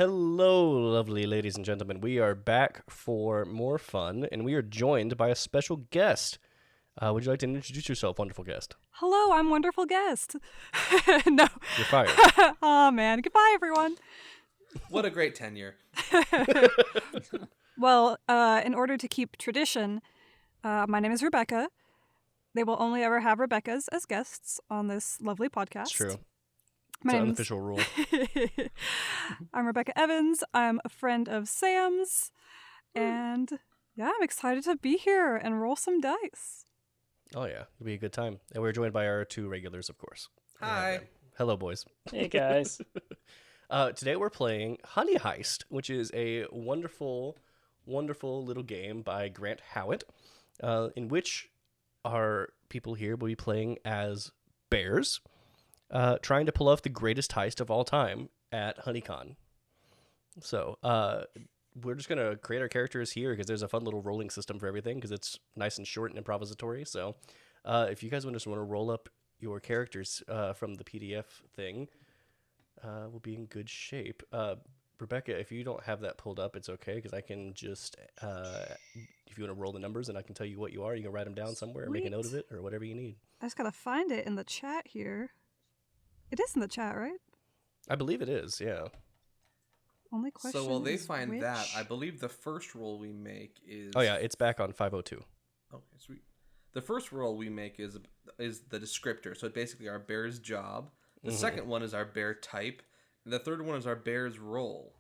Hello, lovely ladies and gentlemen. We are back for more fun, and we are joined by a special guest. Would you like to introduce yourself, wonderful guest? Hello, I'm wonderful guest. No. You're fired. Oh, man. Goodbye, everyone. What a great tenure. Well, in order to keep tradition, my name is Rebecca. They will only ever have Rebeccas as guests on this lovely podcast. It's true. My It's an name's- unofficial rule. I'm Rebecca Evans. I'm a friend of Sam's. And yeah, I'm excited to be here and roll some dice. Oh, yeah. It'll be a good time. And we're joined by our two regulars, of course. Hi. Hello, boys. Hey guys. Today we're playing Honey Heist, which is a wonderful, wonderful little game by Grant Howitt, in which our people here will be playing as bears, trying to pull off the greatest heist of all time at HoneyCon. So we're just going to create our characters here because there's a fun little rolling system for everything because it's nice and short and improvisatory. So if you guys just want to roll up your characters from the PDF thing, we'll be in good shape. Rebecca, if you don't have that pulled up, it's okay because I can just, if you want to roll the numbers and I can tell you what you are, you can write them down somewhere or make a note of it or whatever you need. I just gotta find it in the chat here. It is in the chat, right? I believe it is, yeah. Only question So while they is find which? that, I believe the first roll we make is... Oh, yeah, it's back on 502. Okay, sweet. The first roll we make is the descriptor. So basically our bear's job. The second one is our bear type. And the third one is our bear's role.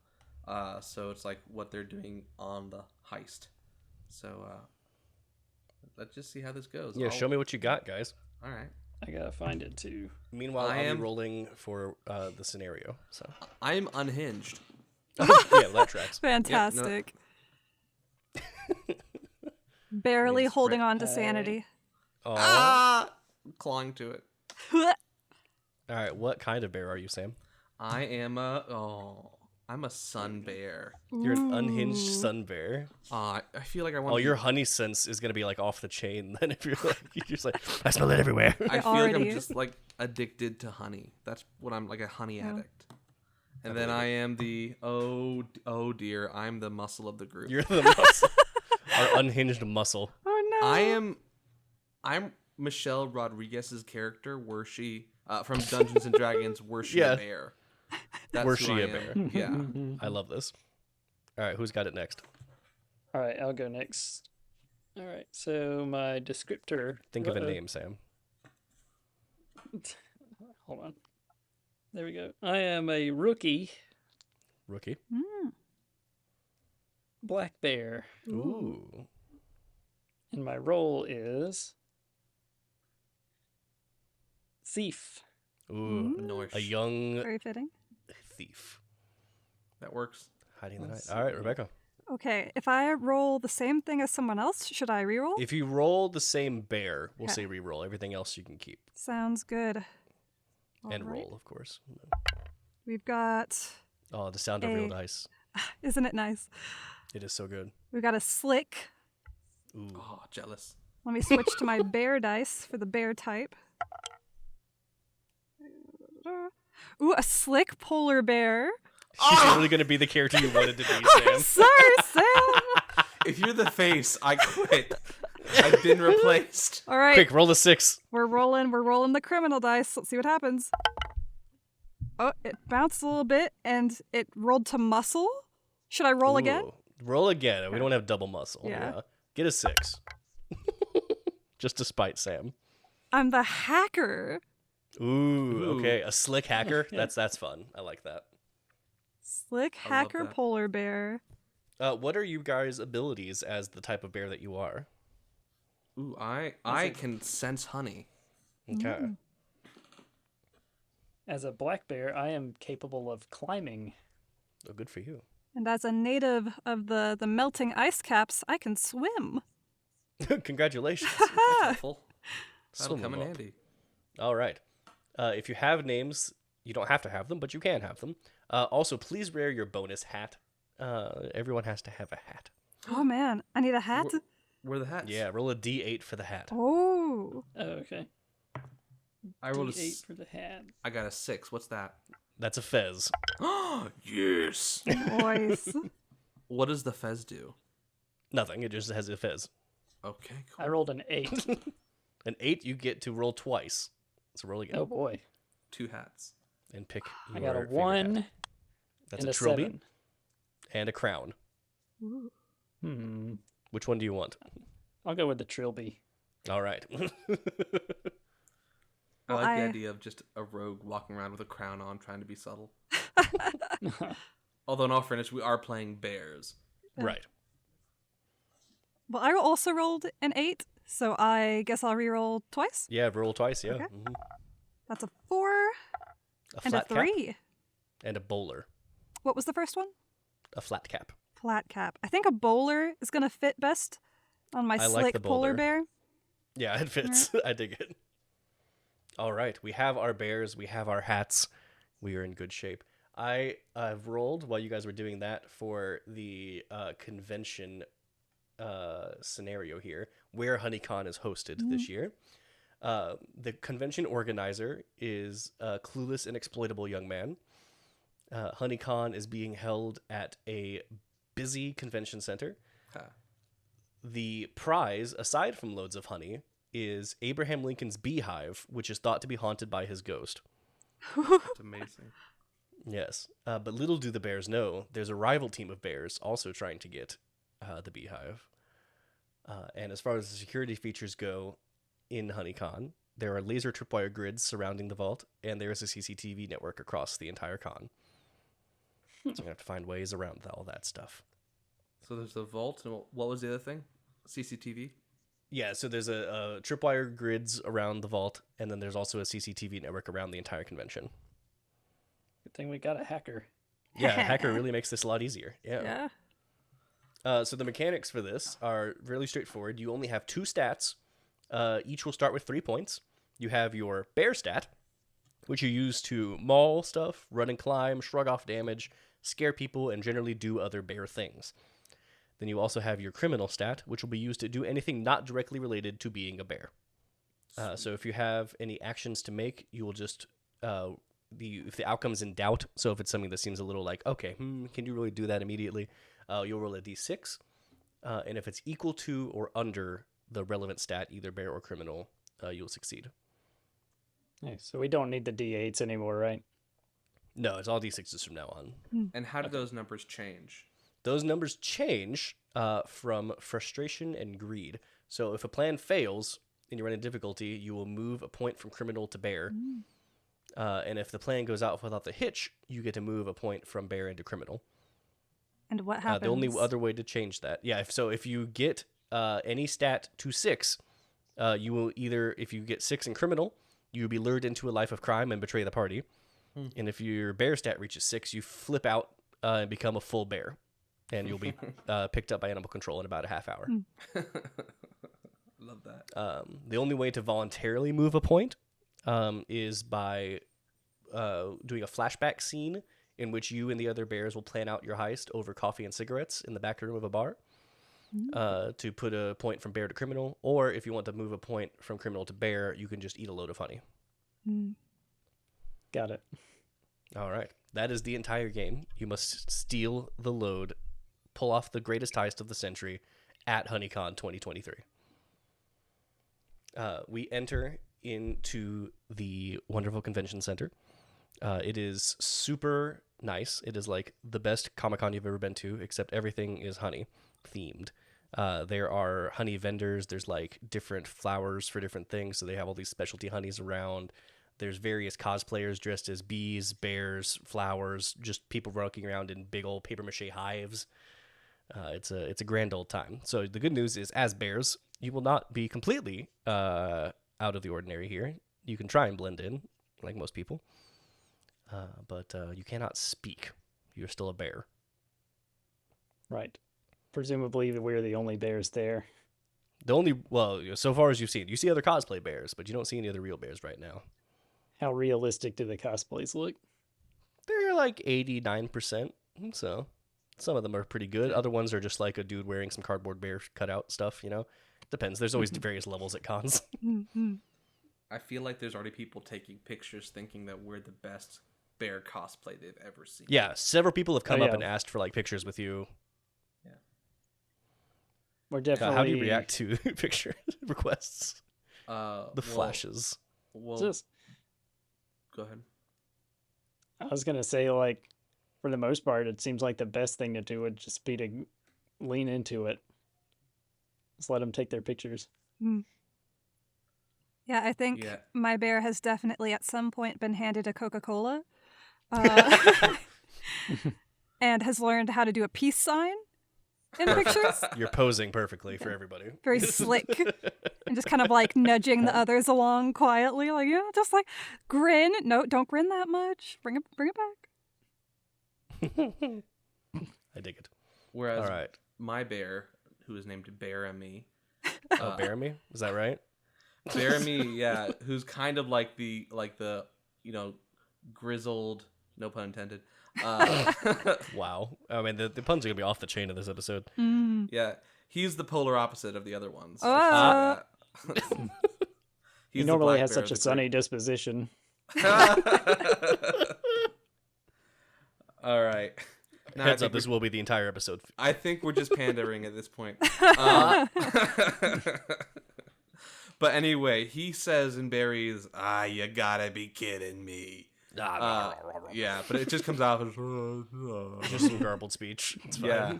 So it's like what they're doing on the heist. So let's just see how this goes. Yeah, show me what you got, guys. All right. I gotta find it too. Meanwhile, I I'll am- be rolling for the scenario. So I am unhinged. yeah, well, that tracks. Fantastic. Barely Means holding right- on to sanity. Oh. Ah! Clawing to it. All right, what kind of bear are you, Sam? I am I'm a sun bear. You're an unhinged Ooh. sun bear. I feel like I want Oh, to your honey sense is gonna be like off the chain. Then if you're just like, I smell it everywhere. I feel like I'm Already. just like addicted to honey. That's what I'm like, a honey Yeah. addict. And then I am the oh dear, I'm the muscle of the group. You're the muscle, our unhinged muscle. Oh no. I'm Michelle Rodriguez's character. Were she from Dungeons and Dragons? Were she Yeah. a bear? That's Were who she I a am. bear? Yeah. I love this. All right, who's got it next? All right, I'll go next. All right, so my descriptor. Think of a name, Sam. Hold on. There we go. I am a rookie Rookie. black bear, Ooh. and my role is thief. Ooh. Nice. A young Very fitting. thief That works. hiding in the night. Let's All right, see. Rebecca. Okay, if I roll the same thing as someone else, should I reroll? If you roll the same bear, we'll Okay. say re-roll. Everything else you can keep Sounds good. and All right. roll, of course. We've got, Oh, the sound of real A- dice. isn't it nice? It is so good. We've got a slick. Ooh. Oh, jealous. Let me switch to my bear dice for the bear type. Ooh, a slick polar bear. She's really going to be the character you wanted to be, I'm Sam. sorry, Sam. If you're the face, I quit. I've been replaced. All right, Quick, roll a 6. we're rolling the criminal dice. Let's see what happens. Oh, it bounced a little bit and it rolled to muscle. Should I roll again? Ooh. Roll again. We don't have double muscle. Yeah. Get a 6. Just to spite Sam. I'm the hacker. Ooh, okay. A slick hacker. That's fun. I like that. Slick I love hacker that. polar bear. What are you guys' abilities as the type of bear that you are? Ooh, I can sense honey. Okay. As a black bear, I am capable of climbing. Oh, good for you. And as a native of the melting ice caps, I can swim. Congratulations. That's helpful. That'll Swim come in them up. handy. All right. If you have names, you don't have to have them, but you can have them. Also, please wear your bonus hat. Everyone has to have a hat. Oh man, I need a hat. Where are the hats? Yeah, roll a d8 for the hat. Oh, Oh, okay. I rolled a D8 for the hat. I got a 6. What's that? That's a fez. Yes. Nice. What does the fez do? Nothing. It just has a fez. Okay, cool. I rolled an 8. An 8, you get to roll twice. So roll again Oh boy. 2 hats. and pick your I got a favorite 1 hat. That's and a a trilby 7. and a crown. Hmm. Which one do you want? I'll go with the trilby. All right. I Well, like the idea of just a rogue walking around with a crown on, trying to be subtle. Although in all fairness, we are playing bears. Right. Well, I also rolled an 8, so I guess I'll reroll twice. Yeah, roll twice. Yeah. Okay. Mhm. That's a 4 A and a flat cap 3. and a bowler. What was the first one? A flat cap. Flat cap. I think a bowler is going to fit best on my I like slick the polar bowler. bear. Yeah, it fits. I dig it. All right, we have our bears. We have our hats. We are in good shape. I've rolled while you guys were doing that for the convention scenario here, where HoneyCon is hosted this year. The convention organizer is a clueless and exploitable young man. HoneyCon is being held at a busy convention center. Huh. The prize, aside from loads of honey, is Abraham Lincoln's beehive, which is thought to be haunted by his ghost. It's amazing. Yes, but little do the bears know, there's a rival team of bears also trying to get the beehive. And as far as the security features go in HoneyCon, there are laser tripwire grids surrounding the vault, and there is a CCTV network across the entire con. So we have to find ways around all that stuff. So there's the vault, and what was the other thing? CCTV? Yeah, so there's a tripwire grids around the vault, and then there's also a CCTV network around the entire convention. Good thing we got a hacker. Yeah, a hacker really makes this a lot easier. Yeah. Yeah. So the mechanics for this are really straightforward. You only have 2 stats. Each will start with 3 points. You have your bear stat, which you use to maul stuff, run and climb, shrug off damage, scare people, and generally do other bear things. Then you also have your criminal stat, which will be used to do anything not directly related to being a bear. So if you have any actions to make, you will just if the outcome's in doubt. So if it's something that seems a little like, okay, can you really do that immediately? You'll roll a d6, and if it's equal to or under the relevant stat, either bear or criminal, you'll succeed. Nice. So we don't need the D8s anymore, right? No, it's all d6s from now on. And how do those numbers change? Those numbers change from frustration and greed. So if a plan fails and you run a difficulty, you will move a point from criminal to bear. And if the plan goes out without the hitch, you get to move a point from bear into criminal. And what happens? The only other way to change that, so if you get any stat to 6, you will either, if you get 6 in criminal, you will be lured into a life of crime and betray the party. And if your bear stat reaches 6, you flip out and become a full bear. And you'll be picked up by animal control in about a half hour. Love that. The only way to voluntarily move a point is by doing a flashback scene in which you and the other bears will plan out your heist over coffee and cigarettes in the back room of a bar to put a point from bear to criminal. Or if you want to move a point from criminal to bear, you can just eat a load of honey. Got it. All right. That is the entire game. You must steal the load, pull off the greatest heist of the century at HoneyCon 2023. We enter into the wonderful convention center. It is super nice. It is like the best Comic-Con you've ever been to, except everything is honey themed. There are honey vendors. There's like different flowers for different things. So they have all these specialty honeys around. There's various cosplayers dressed as bees, bears, flowers, just people walking around in big old paper mache hives. It's a grand old time. So the good news is, as bears, you will not be completely out of the ordinary here. You can try and blend in, like most people, but you cannot speak. You're still a bear. Right. Presumably we're the only bears there. So far as you've seen, you see other cosplay bears, but you don't see any other real bears right now. How realistic do the cosplays look? They're like 89%, so some of them are pretty good. Other ones are just like a dude wearing some cardboard bear cutout stuff, Depends. There's always various levels at cons. I feel like there's already people taking pictures thinking that we're the best bear cosplay they've ever seen. Yeah, several people have come up yeah. and asked for like pictures with you. We're definitely. How do you react to picture requests? The Flashes. Well, Just, go ahead. I was gonna say, like, for the most part, it seems like the best thing to do would just be to lean into it. Just let them take their pictures. Yeah, I think Yeah. my bear has definitely at some point been handed a Coca-Cola and has learned how to do a peace sign in pictures. You're posing perfectly for everybody. Very slick. And just kind of like nudging the others along quietly, like, yeah, just like grin. No, don't grin that much. Bring it back. I dig it. Whereas All right. my bear, who is named Bearamy, Bear me? Is that right? Bearamy, yeah, who's kind of like the grizzled, no pun intended. Wow. I mean, the puns are going to be off the chain of this episode. Yeah, he's the polar opposite of the other ones. Oh. He normally has such a sunny disposition. All right. Now Heads up, this will be the entire episode. I think we're just pandering at this point. But anyway, he says in Barry's, you gotta be kidding me. Yeah, but it just comes out as just some garbled speech. It's fine. Yeah,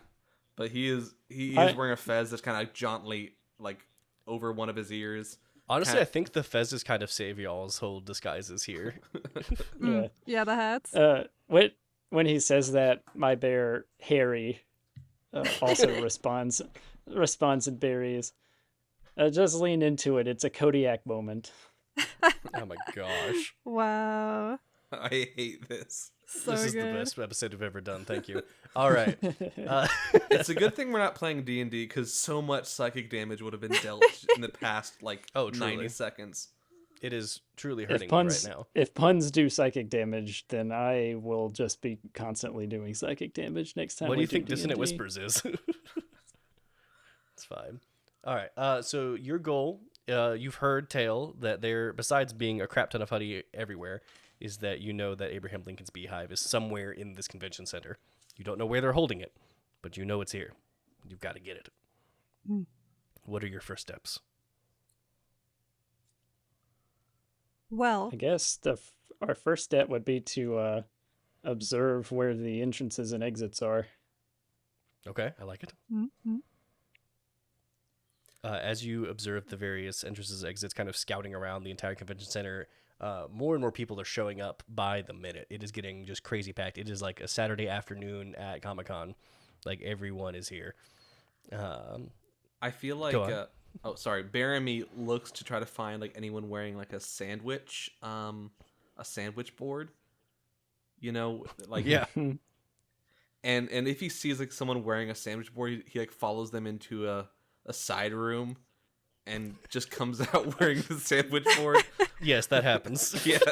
but he is wearing a fez that's kind of like jauntily like over one of his ears. Honestly, I think the fezzes kind of save y'all's whole disguises here. Yeah. Yeah, the hats. When he says that, my bear Harry also responds in Barry's. Just lean into it. It's a Kodiak moment. Oh my gosh. Wow. I hate this. So This is good. the best episode we've ever done. Thank you. All right. It's a good thing we're not playing D&D because so much psychic damage would have been dealt in the past 90 seconds. It is truly hurting me right now. If puns do psychic damage, then I will just be constantly doing psychic damage next time. What do we you think D&D. Dissonant Whispers is? It's fine. All right. So your goal, you've heard tale that there, besides being a crap ton of honey everywhere, is that you know that Abraham Lincoln's beehive is somewhere in this convention center. You don't know where they're holding it, but you know it's here. You've got to get it. What are your first steps? Well, I guess our first step would be to observe where the entrances and exits are. Okay, I like it. As you observe the various entrances and exits kind of scouting around the entire convention center, more and more people are showing up by the minute. It is getting just crazy packed. It is like a Saturday afternoon at Comic-Con. Like, everyone is here. I feel like Bearamy looks to try to find like anyone wearing like a sandwich board. You know, like Yeah. And if he sees like someone wearing a sandwich board, he like follows them into a side room and just comes out wearing the sandwich board. Yes, that happens. Yes.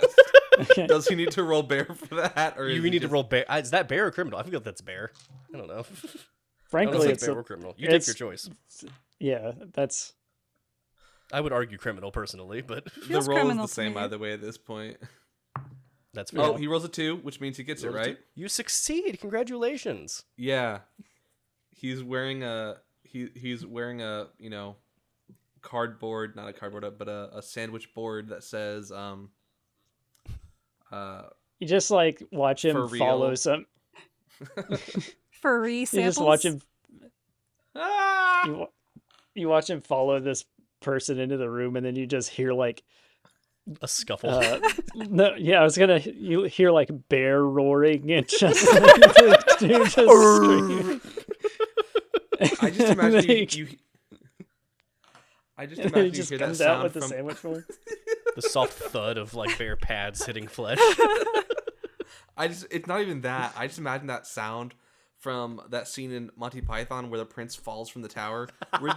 Does he need to roll bear for that, or You need to roll bear. Is that bear or criminal? I think that's bear. I don't know. Frankly, it's bear or criminal. You take your choice. Yeah, that's. I would argue criminal personally, but the Feels roll is criminal the to same me. either way at this point. that's fair. Oh, he rolls a 2, which means he gets it right. You succeed. Congratulations. Yeah, he's wearing a cardboard, not a cardboard, but a sandwich board that says You just like watch him For follow real. some. furry You samples. just watch him. You watch him follow this person into the room, and then you just hear like. A scuffle. No, yeah, you hear like bear roaring and just like, dude just screaming. I just imagine He you. I just and then imagine he you just hear that comes out sound with the from. sandwich board. The soft thud of like bear pads hitting flesh. It's not even that. I just imagine that sound from that scene in Monty Python where the prince falls from the tower. Where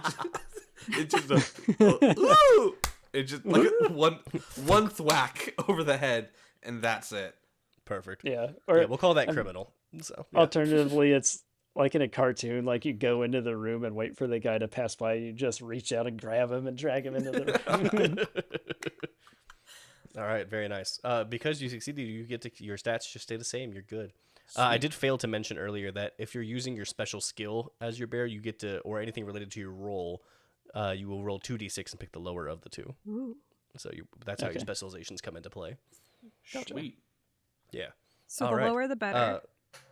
it's just ooh! It's just like one thwack over the head, and that's it. Perfect. Yeah, We'll call that criminal. So yeah. Alternatively, it's like in a cartoon, like you go into the room and wait for the guy to pass by. You just reach out and grab him and drag him into the room. All right, very nice. Because you succeeded, you get to your stats just stay the same. You're good. I did fail to mention earlier that if you're using your special skill as your bear, you get to, or anything related to your roll, you will roll 2d6 and pick the lower of the two. Ooh. So that's how your Okay. specializations come into play. Gotcha. Sweet. Yeah. So All the right. lower the better.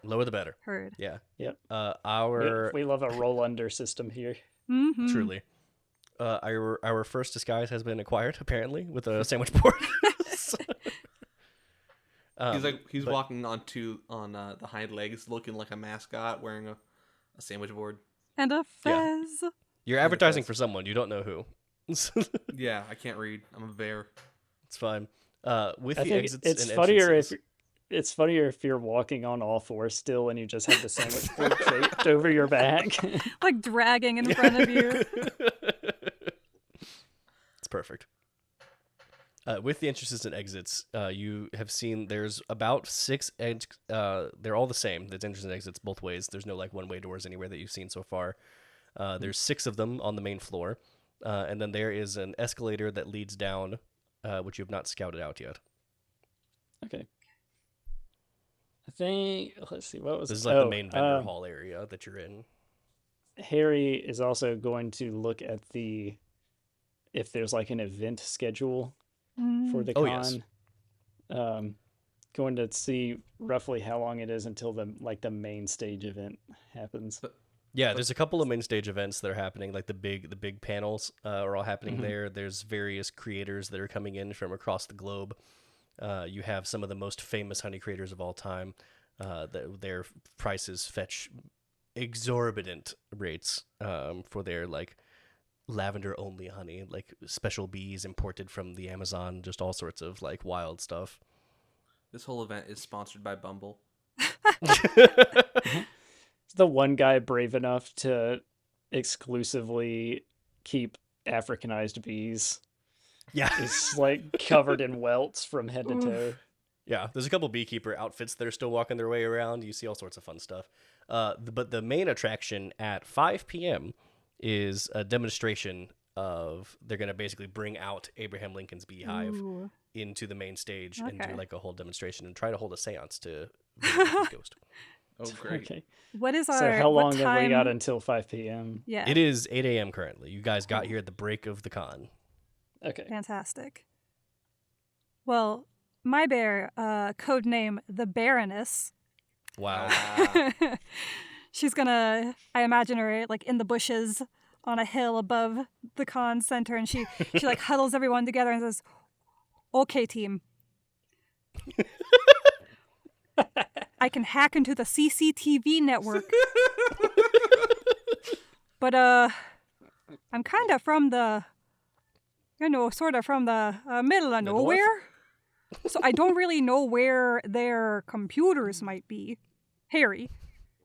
Lower the better. Heard. Yeah. Yep. Our We love a roll under system here. Mm-hmm. truly. Our first disguise has been acquired apparently with a sandwich board. He's walking on the hind legs, looking like a mascot, wearing a sandwich board. And a Yeah. fez. You're advertising for someone you don't know who. Yeah, I can't read. I'm a bear. It's fine. With I the think exits it's and funnier entrances. if it's funnier if you're walking on all fours still and you just have the sandwich board draped over your back. Like dragging in front of you. It's perfect. With the entrances and exits, you have seen there's about 6 they're all the same. There's entrances and exits both ways. There's no like one-way doors anywhere that you've seen so far. There's 6 of them on the main floor. And then there is an escalator that leads down, which you have not scouted out yet. Okay. I think let's see what was This is like the main vendor hall area that you're in. Harry is also going to look at if there's like an event schedule for the Oh, con. yes. Going to see roughly how long it is until the main stage event happens. Yeah, there's a couple of main stage events that are happening, like the big panels are all happening there. There's various creators that are coming in from across the globe. You have some of the most famous honey creators of all time. Their prices fetch exorbitant rates for their like lavender only honey, like special bees imported from the Amazon, just all sorts of like wild stuff. This whole event is sponsored by Bumble. The one guy brave enough to exclusively keep Africanized bees Yeah. is like covered in welts from head to toe. Yeah, there's a couple beekeeper outfits that are still walking their way around. You see all sorts of fun stuff. But the main attraction at 5 p.m. is a demonstration of, they're going to basically bring out Abraham Lincoln's beehive Ooh. into the main stage and Okay. do like a whole demonstration and try to hold a seance to visit his ghost. Oh, great. Okay. What is our So how long what have we time? got until 5 p.m.? Yeah. It is 8 a.m. currently. You guys got here at the break of the con. Okay. Fantastic. Well, my bear, code name the Baroness. Wow. She's gonna, I imagine her like in the bushes on a hill above the con center, and she like huddles everyone together and says, "Okay, team. I can hack into the CCTV network, but I'm kind of from the, sort of from the middle of The north? nowhere, so I don't really know where their computers might be. Harry,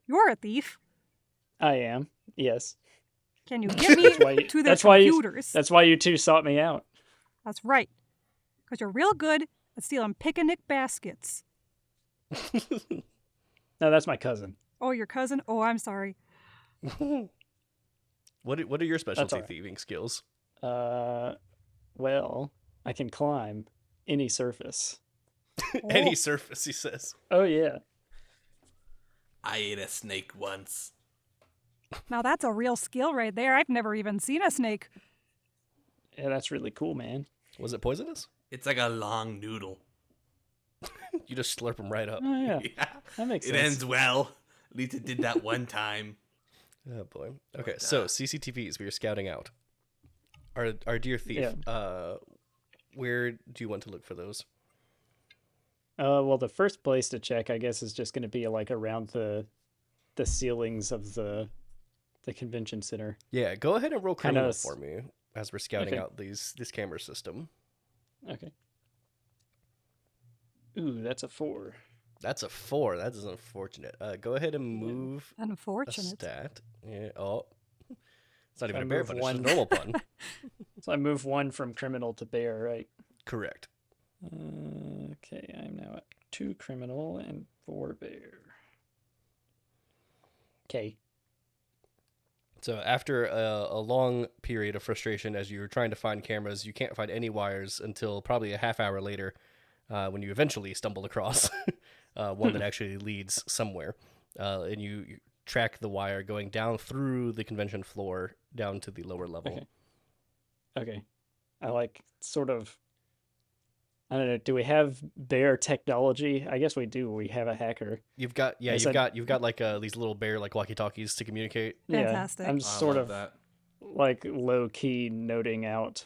you're a thief. I am. Yes. Can you get me why you- to their that's why you- computers? That's why you two sought me out. That's right. Because you're real good at stealing picnic baskets. No, that's my cousin. Oh, your cousin? Oh, I'm sorry. What are your specialty all right. thieving skills? Well, I can climb any surface. Any surface, he says. Oh yeah. I ate a snake once. Now that's a real skill right there. I've never even seen a snake. Yeah, that's really cool, man. Was it poisonous? It's like a long noodle. You just slurp them right up. Oh yeah. Yeah. That makes It sense. ends well. At least it did that one time. Oh boy. Okay, so CCTVs we are scouting out. Our dear thief. Where do you want to look for those? Well, the first place to check, I guess, is just going to be like around the ceilings of the convention center. Yeah, go ahead and roll Kinda criminal for me as we're scouting Okay. out this camera system. Okay. Ooh, that's a 4. That's a 4. That is unfortunate. Go ahead and move a Unfortunate. stat. Yeah. Oh, it's not So even I a bear move pun. It's one. just a normal pun. So I move 1 from criminal to bear, right? Correct. Okay, I'm now at 2 criminal and 4 bear. Okay. So after a long period of frustration as you're trying to find cameras, you can't find any wires until probably a half hour later when you eventually stumble across one that actually leads somewhere. And you track the wire going down through the convention floor down to the lower level. Okay. I like sort of, I don't know, do we have bear technology? I guess we do. We have a hacker. You've got you've got like these little bear like walkie-talkies to communicate. Fantastic. Yeah, I'm I sort love of that. like low key noting out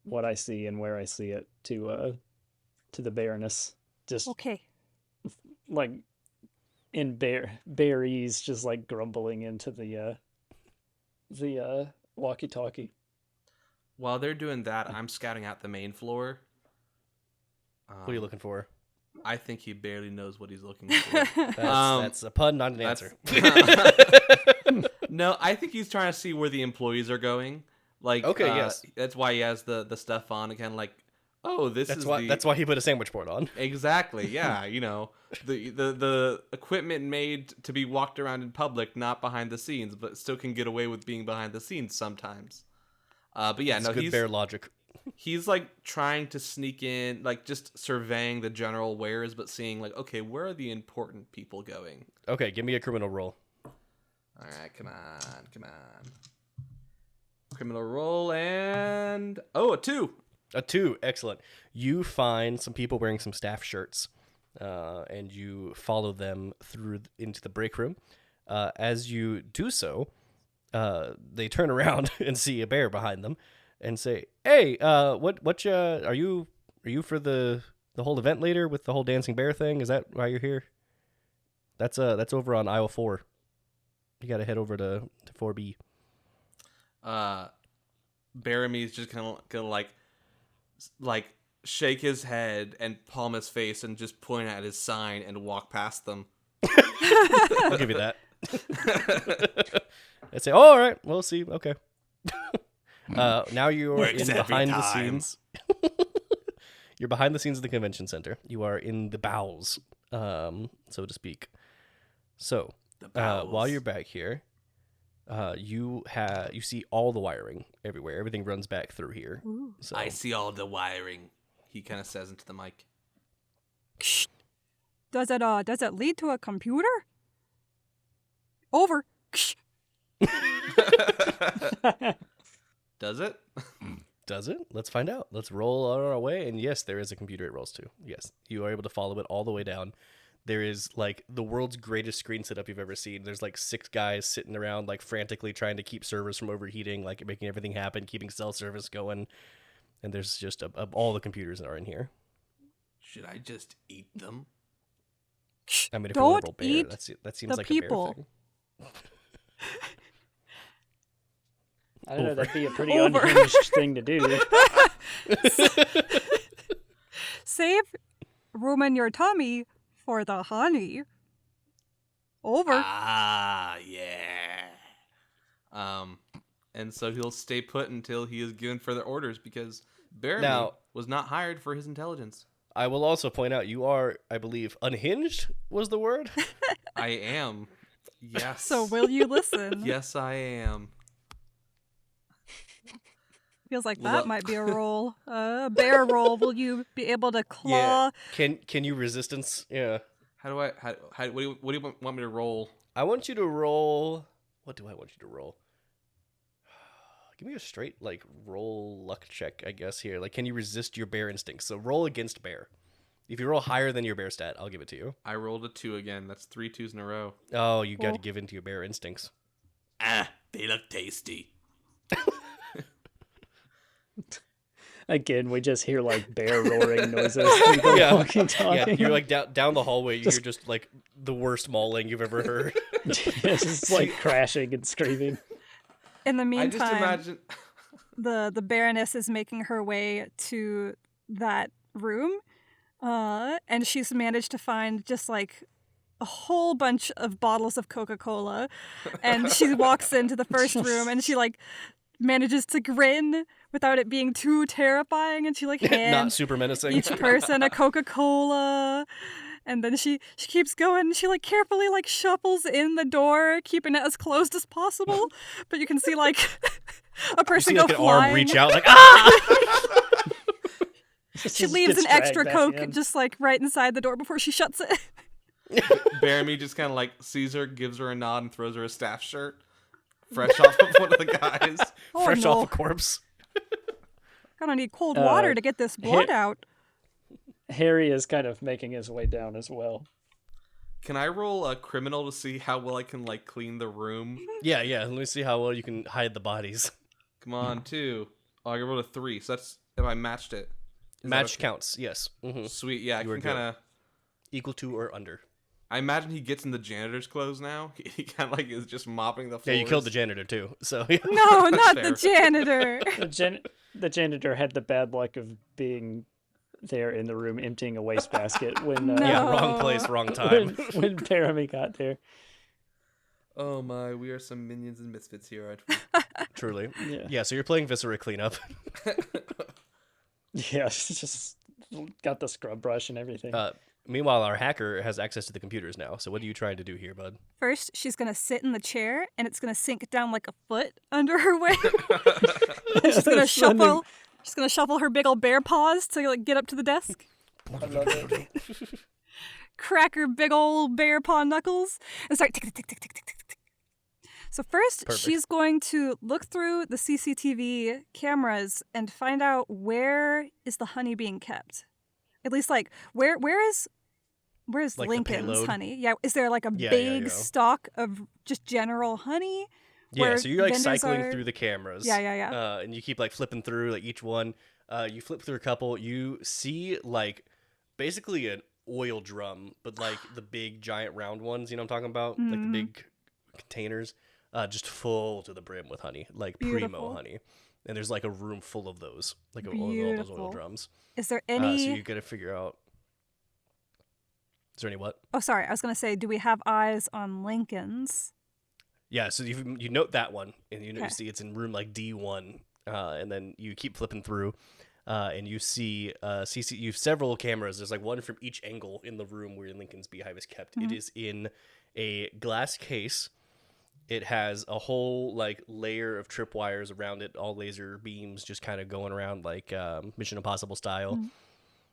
what I see and where I see it to the bareness. Just Okay. like in berries, just like grumbling into the walkie-talkie. While they're doing that, I'm scouting out the main floor. What are you looking for? I think he barely knows what he's looking for. That's a pun, not an answer. No, I think he's trying to see where the employees are going. Like, Okay, yes. That's why he has the stuff on again. Like, oh, That's why he put a sandwich board on. Exactly. Yeah, you know, the equipment made to be walked around in public, not behind the scenes, but still can get away with being behind the scenes sometimes. But yeah, It's no, good bear logic. he's like trying to sneak in, like just surveying the general wares, but seeing like, okay, where are the important people going? Okay, give me a criminal roll. All right, come on. Criminal roll and a 2. A 2, excellent. You find some people wearing some staff shirts, and you follow them through into the break room. As you do so, they turn around and see a bear behind them, and say, "Hey, what are you for the whole event later with the whole dancing bear thing? Is that why you're here? That's over on aisle 4. You got to head over to 4B." Baramy's just gonna like shake his head and palm his face and just point at his sign and walk past them. I'll give you that. I'd say, "Oh, all right, we'll see." Okay. Now you're Works in every behind the time. scenes. You're behind the scenes of the convention center. You are in the bowels, so to speak. So, while you're back here, you see all the wiring everywhere. Everything runs back through here. Ooh. So I see all the wiring, he kind of says into the mic. Does it lead to a computer? Over. Does it? Does it? Let's find out. Let's roll on our way. And yes, there is a computer it rolls to. Yes, you are able to follow it all the way down. There is like the world's greatest screen setup you've ever seen. There's like 6 guys sitting around like frantically trying to keep servers from overheating, like making everything happen, keeping cell service going. And there's just all the computers that are in here. Should I just eat them? I mean, if you're a Don't little bear, eat that seems the like people. a bear thing. I don't know, that'd be a pretty Over. unhinged thing to do. Save room in your tummy for the honey. Over. Ah, yeah. And so he'll stay put until he is given further orders because Baramy Now- was not hired for his intelligence. I will also point out you are, I believe, unhinged was the word. I am. Yes. So will you listen? Yes, I am. Feels like Well, that might be a roll. A bear roll. Will you be able to claw? Can you resistance? Yeah. How what do you want me to roll? I want you to roll. What do I want you to roll? Give me a straight like roll luck check, I guess here. Like, can you resist your bear instincts? So roll against bear. If you roll higher than your bear stat, I'll give it to you. I rolled a 2 again. That's 3 2s in a row. Oh, you got to Cool. give in to your bear instincts. Ah, they look tasty. Again, we just hear like bear roaring noises through the Yeah. walkie-talkie. Yeah, you're like down the hallway. You hear just like the worst mauling you've ever heard. just like crashing and screaming. In the I just meantime, imagine. the Baroness is making her way to that room, and she's managed to find just like a whole bunch of bottles of Coca-Cola, and she walks into the first room and she like manages to grin without it being too terrifying, and she like Not hands super menacing. each person a Coca-Cola, And then she keeps going. And she like carefully like shuffles in the door, keeping it as closed as possible. But you can see like a person see go like an flying. arm reach out like ah. She leaves an extra Coke just like right inside the door before she shuts it. Baramy just kind of like sees her, gives her a nod, and throws her a staff shirt, fresh off of one of the guys. Oh, Fresh no. off a corpse. Gonna need cold water to get this blood out. Harry is kind of making his way down as well. Can I roll a criminal to see how well I can like clean the room? Yeah. Let me see how well you can hide the bodies. Come on, 2. Oh, I rolled a 3, so that's if I matched it. Is that Match okay? counts. Yes. Mm-hmm. Sweet, yeah. I You were can kind of. Equal to or under. I imagine he gets in the janitor's clothes now. He kind of like is just mopping the Yeah, floors. you killed the janitor too. So No, not fair. the janitor. The janitor had the bad luck of being there in the room emptying a wastebasket when No. yeah, wrong place, wrong time. when Baramy got there. Oh my, we are some minions and misfits here, aren't we? Truly. Yeah. Yeah. So you're playing Viscera Cleanup. Yeah, just got the scrub brush and everything. Meanwhile, our hacker has access to the computers now. So what are you trying to do here, bud? First, she's gonna sit in the chair, and it's gonna sink down like a foot under her weight. She's gonna shuffle. She's gonna shuffle her big old bear paws to like get up to the desk. I love it. Crack her big old bear paw knuckles and start tick tick tick tick tick tick tick tick. So first, Perfect. she's going to look through the CCTV cameras and find out where is the honey being kept. At least, like where is Like the Lincoln's payload? honey? Yeah, is there like a Yeah, big yeah. stock of just general honey? Yeah, where so you're like vendors cycling are- through the cameras. Yeah. And you keep like flipping through like each one. You flip through a couple. You see like basically an oil drum, but like the big giant round ones. You know what I'm talking about? Like the big containers, just full to the brim with honey, like primo Beautiful. honey. And there's like a room full of those, like all those Beautiful. oil drums. Is there So any? you got to figure out. Is there any what? Oh, sorry. I was gonna say, do we have eyes on Lincoln's? Yeah, so you note that one, and you Okay. see it's in room like D1, and then you keep flipping through, and you see you have several cameras. There's like one from each angle in the room where Lincoln's beehive is kept. It is in a glass case. It has a whole like layer of tripwires around it, all laser beams just kind of going around like Mission Impossible style.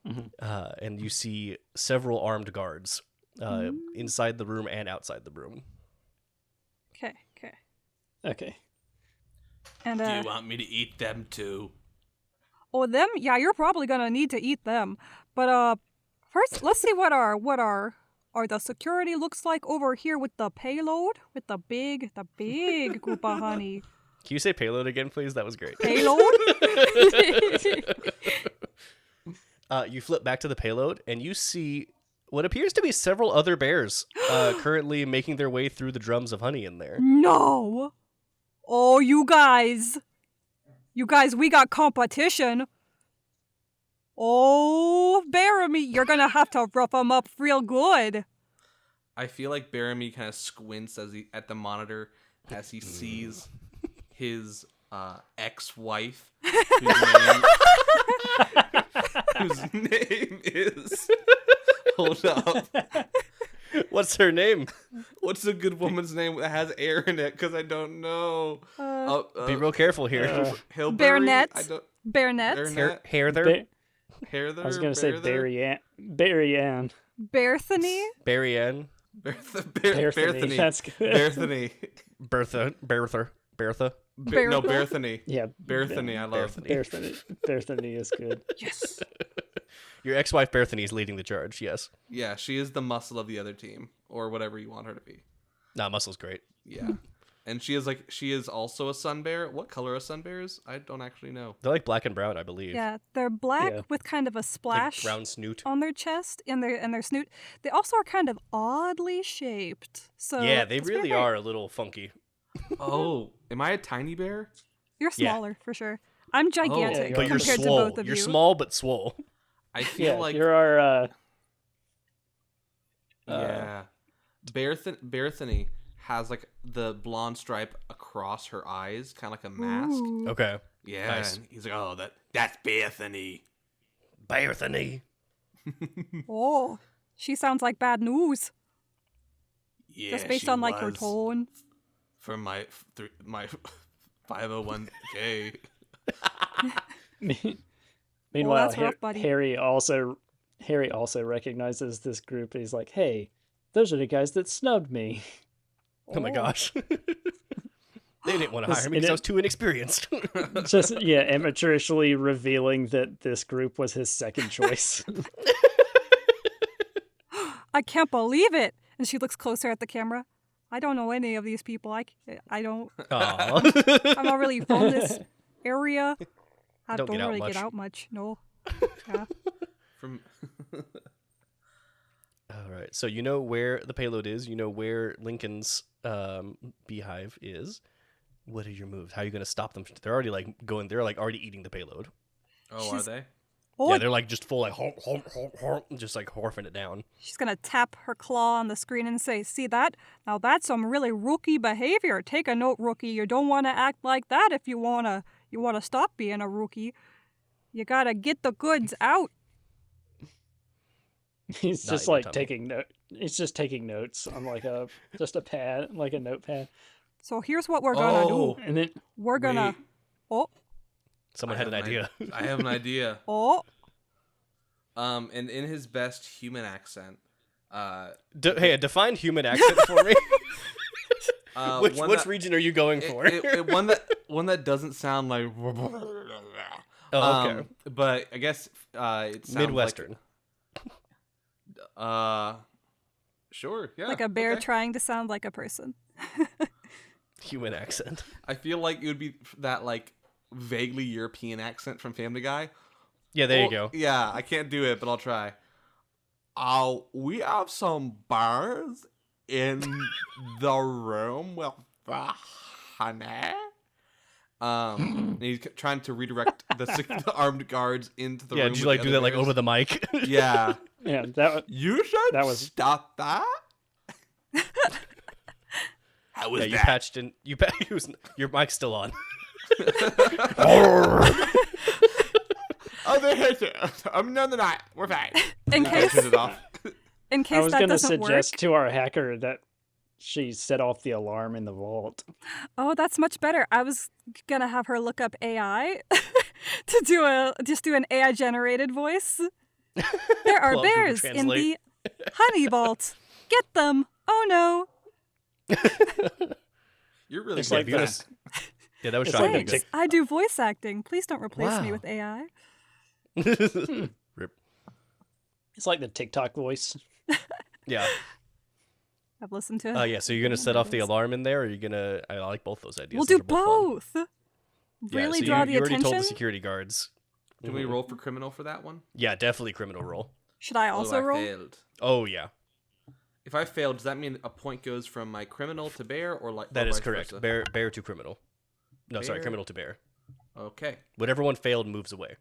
And you see several armed guards inside the room and outside the room. Okay. Okay. And Do you want me to eat them too? oh, them? Yeah, you're probably gonna need to eat them. But first, let's see what the security looks like over here with the payload, with the big group of honey. Can you say payload again, please? That was great. Payload? You flip back to the payload, and you see what appears to be several other bears currently making their way through the drums of honey in there. No. Oh, you guys, we got competition. Oh, Baramy, you're gonna have to rough them up real good. I feel like Baramy kind of squints at the monitor as he sees his ex-wife, whose name is. Hold up. What's her name? What's a good woman's name that has air in it? Because I don't know. Be real careful here. Hillberry? Baronet. I don't. Baronet. Baronet? Hair there. I was gonna say Barry Ann. Berthany. Barry Ann. Berthany. That's good. Berthany. Bertha. No, Berthany. Yeah, Berthany, I love. Berthany is good. Yes. Your ex-wife Berthany is leading the charge. Yes. Yeah, she is the muscle of the other team, or whatever you want her to be. Nah, muscle's great. Yeah. And she is also a sun bear. What color are sun bears? I don't actually know. They're like black and brown, I believe. Yeah, they're black Yeah. with kind of a Like splash brown snoot. on their chest and their snoot. They also are kind of oddly shaped. So Yeah, they it's very, really very- are a little funky. Oh, am I a tiny bear? You're Yeah. smaller for sure. I'm gigantic yeah, But you're compared to swole. both of You're you. small but swole. I feel Yeah, like you're our. yeah. Berthany has like the blonde stripe across her eyes, kind of like a mask. Ooh. Okay. Yeah, Nice. and he's like, "Oh, that's Berthany." Berthany. Oh, She sounds like bad news. Yeah, Just based she on like her was tone. For my 501k. Meanwhile, that's rough, buddy. Harry also recognizes this group. He's like, "Hey, those are the guys that snubbed me." Oh my gosh. They didn't want to hire me And because I was too inexperienced. Just amateurishly revealing that this group was his second choice. I can't believe it. And she looks closer at the camera. I don't know any of these people. I don't. Aw. I'm not really from this area. I Don't don't get out really much. get out much. No. Yeah. From All right. So you know where the payload is. You know where Lincoln's beehive is. What are your moves? How are you going to stop them? They're already They're already eating the payload. Oh, are they? Oh, Yeah, they're like just full just like horfing it down. she's gonna tap her claw on the screen and say, "See that? Now that's some really rookie behavior. Take a note, rookie. You don't want to act like that if you wanna stop being a rookie. You gotta get the goods out." He's Not just in your like tummy. taking note. He's just taking notes on like a pad, like a notepad, So here's what we're gonna do. and then We're gonna. Wait. Oh, Someone I had an have idea. I have an idea. oh. And in his best human accent, Hey, define human accent for me. Which one region are you going for? one that doesn't sound like. Oh, okay. But I guess it sounds Midwestern. Sure, yeah. Like a bear okay. trying to sound like a person. Human accent. I feel like it would be that like vaguely European accent from Family Guy. Yeah, there you Or- go. Yeah, I can't do it, but I'll try. We have some bears in the room with the honey. And he's trying to redirect the armed guards into the Yeah, room. did you with like the do that other like bears. over the mic? Yeah. yeah, that You should That was- stop that. How was Yeah, you that? patched in. Your mic's still on. Oh, they hit it. No, they're not. We're fine. In I case, turned it off. in I case was that gonna doesn't suggest work. to our hacker that she set off the alarm in the vault. Oh, that's much better. I was gonna have her look up AI to do an AI generated voice. There are Pull up Google bears in the Translate. honey vault. Get them. Oh no. You're really It's good like at this. that. Yeah, that was It's shocking. like the Thanks. I do voice acting. Please don't replace me Wow. with AI. Rip. It's like the TikTok voice. Yeah. I've listened to. Yeah. So you're gonna set off the alarm in there, or are you gonna? I like both those ideas. We'll Those do are both fun. both. Yeah, Really so draw you, the you already attention. told the security guards. Can we roll for criminal for that one? Yeah, definitely criminal roll. Should I also I roll? failed. Oh yeah, If I failed, does that mean a point goes from my criminal to bear, or like that or is vice correct. versa? Bear to criminal. No, sorry, Bear. criminal to bear. Okay. Whatever one failed moves away.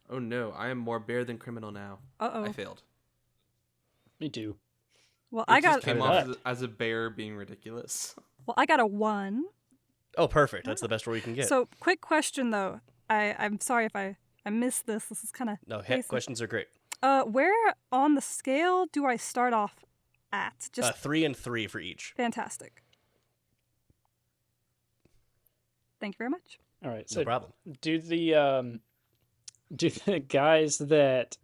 Oh no, I am more bear than criminal now. Uh-oh. I failed. Me too. Well, It I just got. came did off that. as a bear being ridiculous. Well, I got a 1. Oh, perfect. That's the best roll you can get. So, quick question though. I'm sorry if I missed this. This is kind of. No, questions are great. Where on the scale do I start off at? Just 3 and 3 for each. fantastic. Thank you very much. All right. No So problem. do the guys that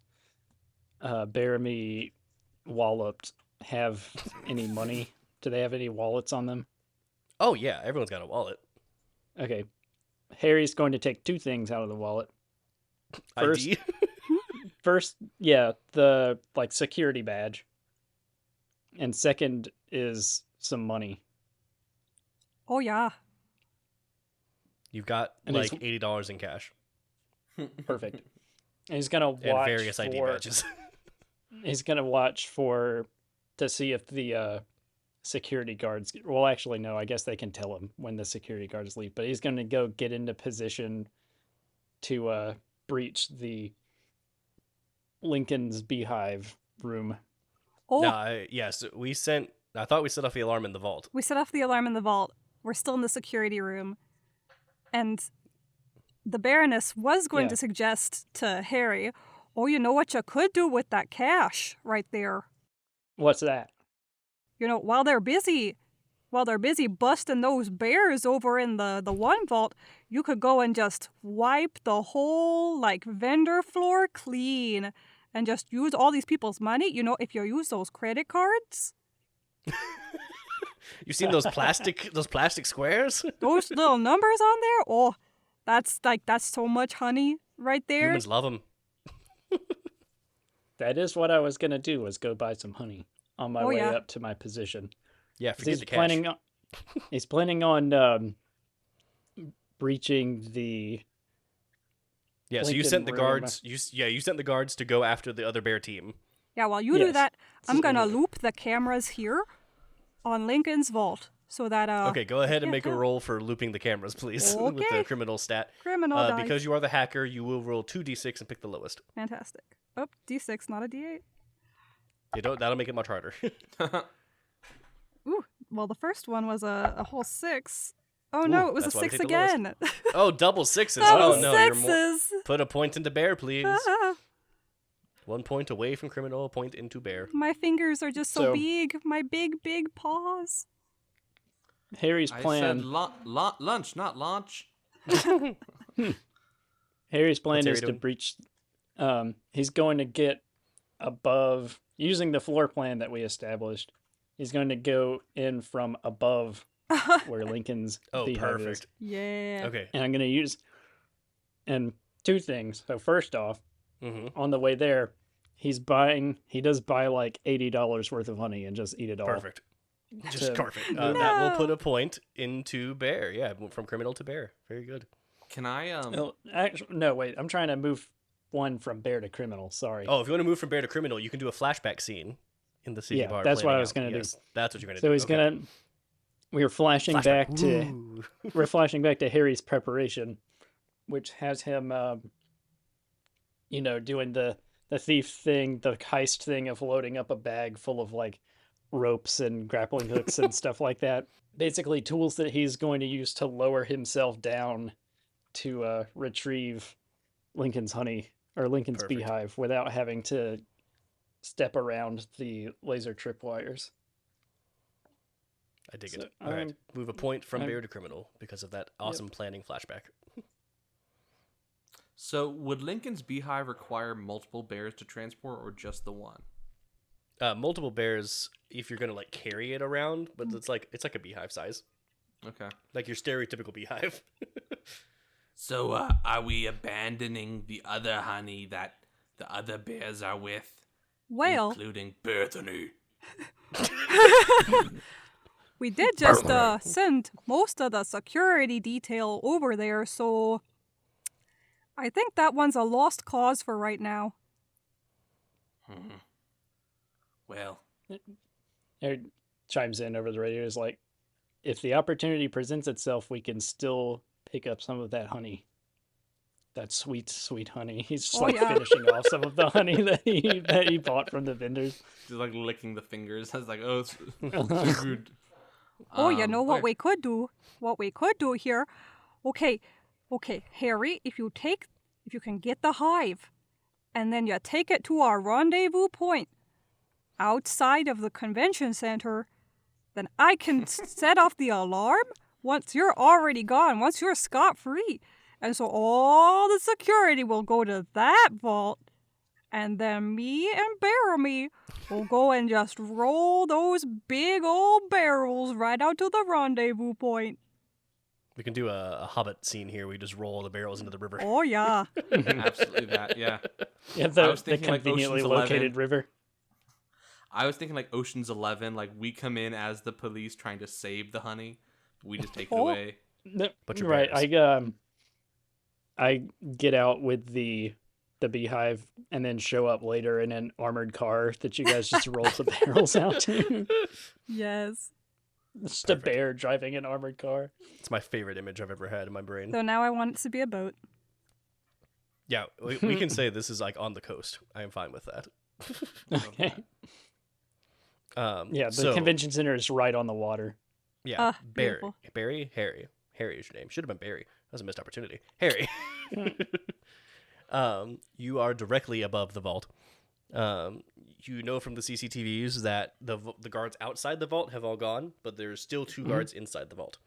Bearamy walloped have any money? Do they have any wallets on them? Oh yeah, everyone's got a wallet. Okay. Harry's going to take 2 things out of the wallet. First- ID. First, yeah, the like security badge. And second is some money. Oh yeah. You've got And like it's- $80 in cash Perfect. And he's gonna watch and various ID for, badges. He's gonna watch to see if the security guards. Well, actually, no. I guess they can tell him when the security guards leave. But he's gonna go get into position to breach the Lincoln's beehive room. Oh, No, I thought we set off the alarm in the vault. we set off the alarm in the vault. We're still in the security room, and the Baroness was going Yeah. to suggest to Harry, Oh, you know what you could do with that cash right there? What's that? While they're busy busting those bears over in the one vault, you could go and just wipe the whole vendor floor clean and just use all these people's money. If you use those credit cards, You seen those plastic squares? those little numbers on there. Oh, that's so much honey right there. Humans love them. That is what I was gonna do, was go buy some honey on my way yeah. up to my position. Yeah, forget He's the cash. he's planning on breaching the. Yeah, so you Lincoln sent the room. guards. You sent the guards to go after the other bear team. Yeah, while you do Yes. that, I'm gonna loop the cameras here on Lincoln's vault so that Okay, go ahead and can't make a tell. roll for looping the cameras, please, with the Okay. criminal stat. criminal dice. Because you are the hacker, you will roll 2d6 and pick the lowest. Fantastic. Oh, D6, not a D8. That'll make it much harder. Ooh, well, the first one was a whole 6. Oh no, it was a that's why we 6 take the lowest. again. Oh, double sixes. Double Oh no, you're more. sixes. Put a point into bear, please. Ah, 1 point away from criminal, a point into bear. my fingers are just so So- big. My big, big paws. Harry's I plan. said lunch, not launch. Harry's plan What's Harry is to doing? breach. He's going to get above using the floor plan that we established. He's going to go in from above where Lincoln's Oh, beehive is. perfect. Yeah. Okay. And I'm going to use and two things. So first off, Mm-hmm. on the way there, he does buy like $80 worth of honey and just eat it all. Perfect. Just To- perfect. That will put a point into bear. Yeah, from criminal to bear. Very good. Can I No, actually, no, wait. I'm trying to move one from bear to criminal. Sorry. Oh, if you want to move from bear to criminal, you can do a flashback scene in the city Yeah, bar. that's what planning I was out. gonna do. Yes, that's what you're gonna So do. he's Okay. gonna. We're flashing Flashback. back to. Ooh. We're flashing back to Harry's preparation, which has him, doing the thief thing, the heist thing of loading up a bag full of like ropes and grappling hooks and stuff like that. Basically, tools that he's going to use to lower himself down to retrieve Lincoln's honey or Lincoln's Perfect. beehive without having to step around the laser tripwires. I dig So, it. All right, move a point from I'm- bear to criminal because of that awesome planning flashback. So would Lincoln's beehive require multiple bears to transport or just the one? Multiple bears if you're gonna like carry it around, but it's like a beehive size, Okay. like your stereotypical beehive. So are we abandoning the other honey that the other bears are with, Well, including Bethany? we did just send most of the security detail over there, so I think that one's a lost cause for right now. Well, Harry chimes in over the radio. Is like, if the opportunity presents itself, we can still pick up some of that honey. That sweet, sweet honey. He's just Oh, like yeah. finishing off some of the honey that he bought from the vendors. just like licking the fingers. I was like, oh, so good. Oh, you know what okay. we could do? What we could do here? Okay, Harry, if you can get the hive, and then you take it to our rendezvous point outside of the convention center, then I can set off the alarm once you're already gone, once you're scot-free. And so all the security will go to that vault, and then me and Baramy will go and just roll those big old barrels right out to the rendezvous point. We can do a Hobbit scene here. We just roll the barrels into the river. Oh, yeah. Absolutely that, yeah. Yeah, I the was thinking like conveniently Ocean's located 11. river. I was thinking like Ocean's 11, like we come in as the police trying to save the honey. We just take it Oh. away. No, But your right, bears. I get out with the beehive and then show up later in an armored car that you guys just roll the barrels out to. Yes. Just a bear driving an armored car. It's my favorite image I've ever had in my brain. So now I want it to be a boat. Yeah, we can say this is like on the coast. I am fine with that. Okay. Yeah, the so, convention center is right on the water. Yeah, Ah, Barry. beautiful. Harry is your name. Should have been Barry. That was a missed opportunity. Harry. You are directly above the vault. You know from the CCTVs that the guards outside the vault have all gone, but there's still two guards inside the vault.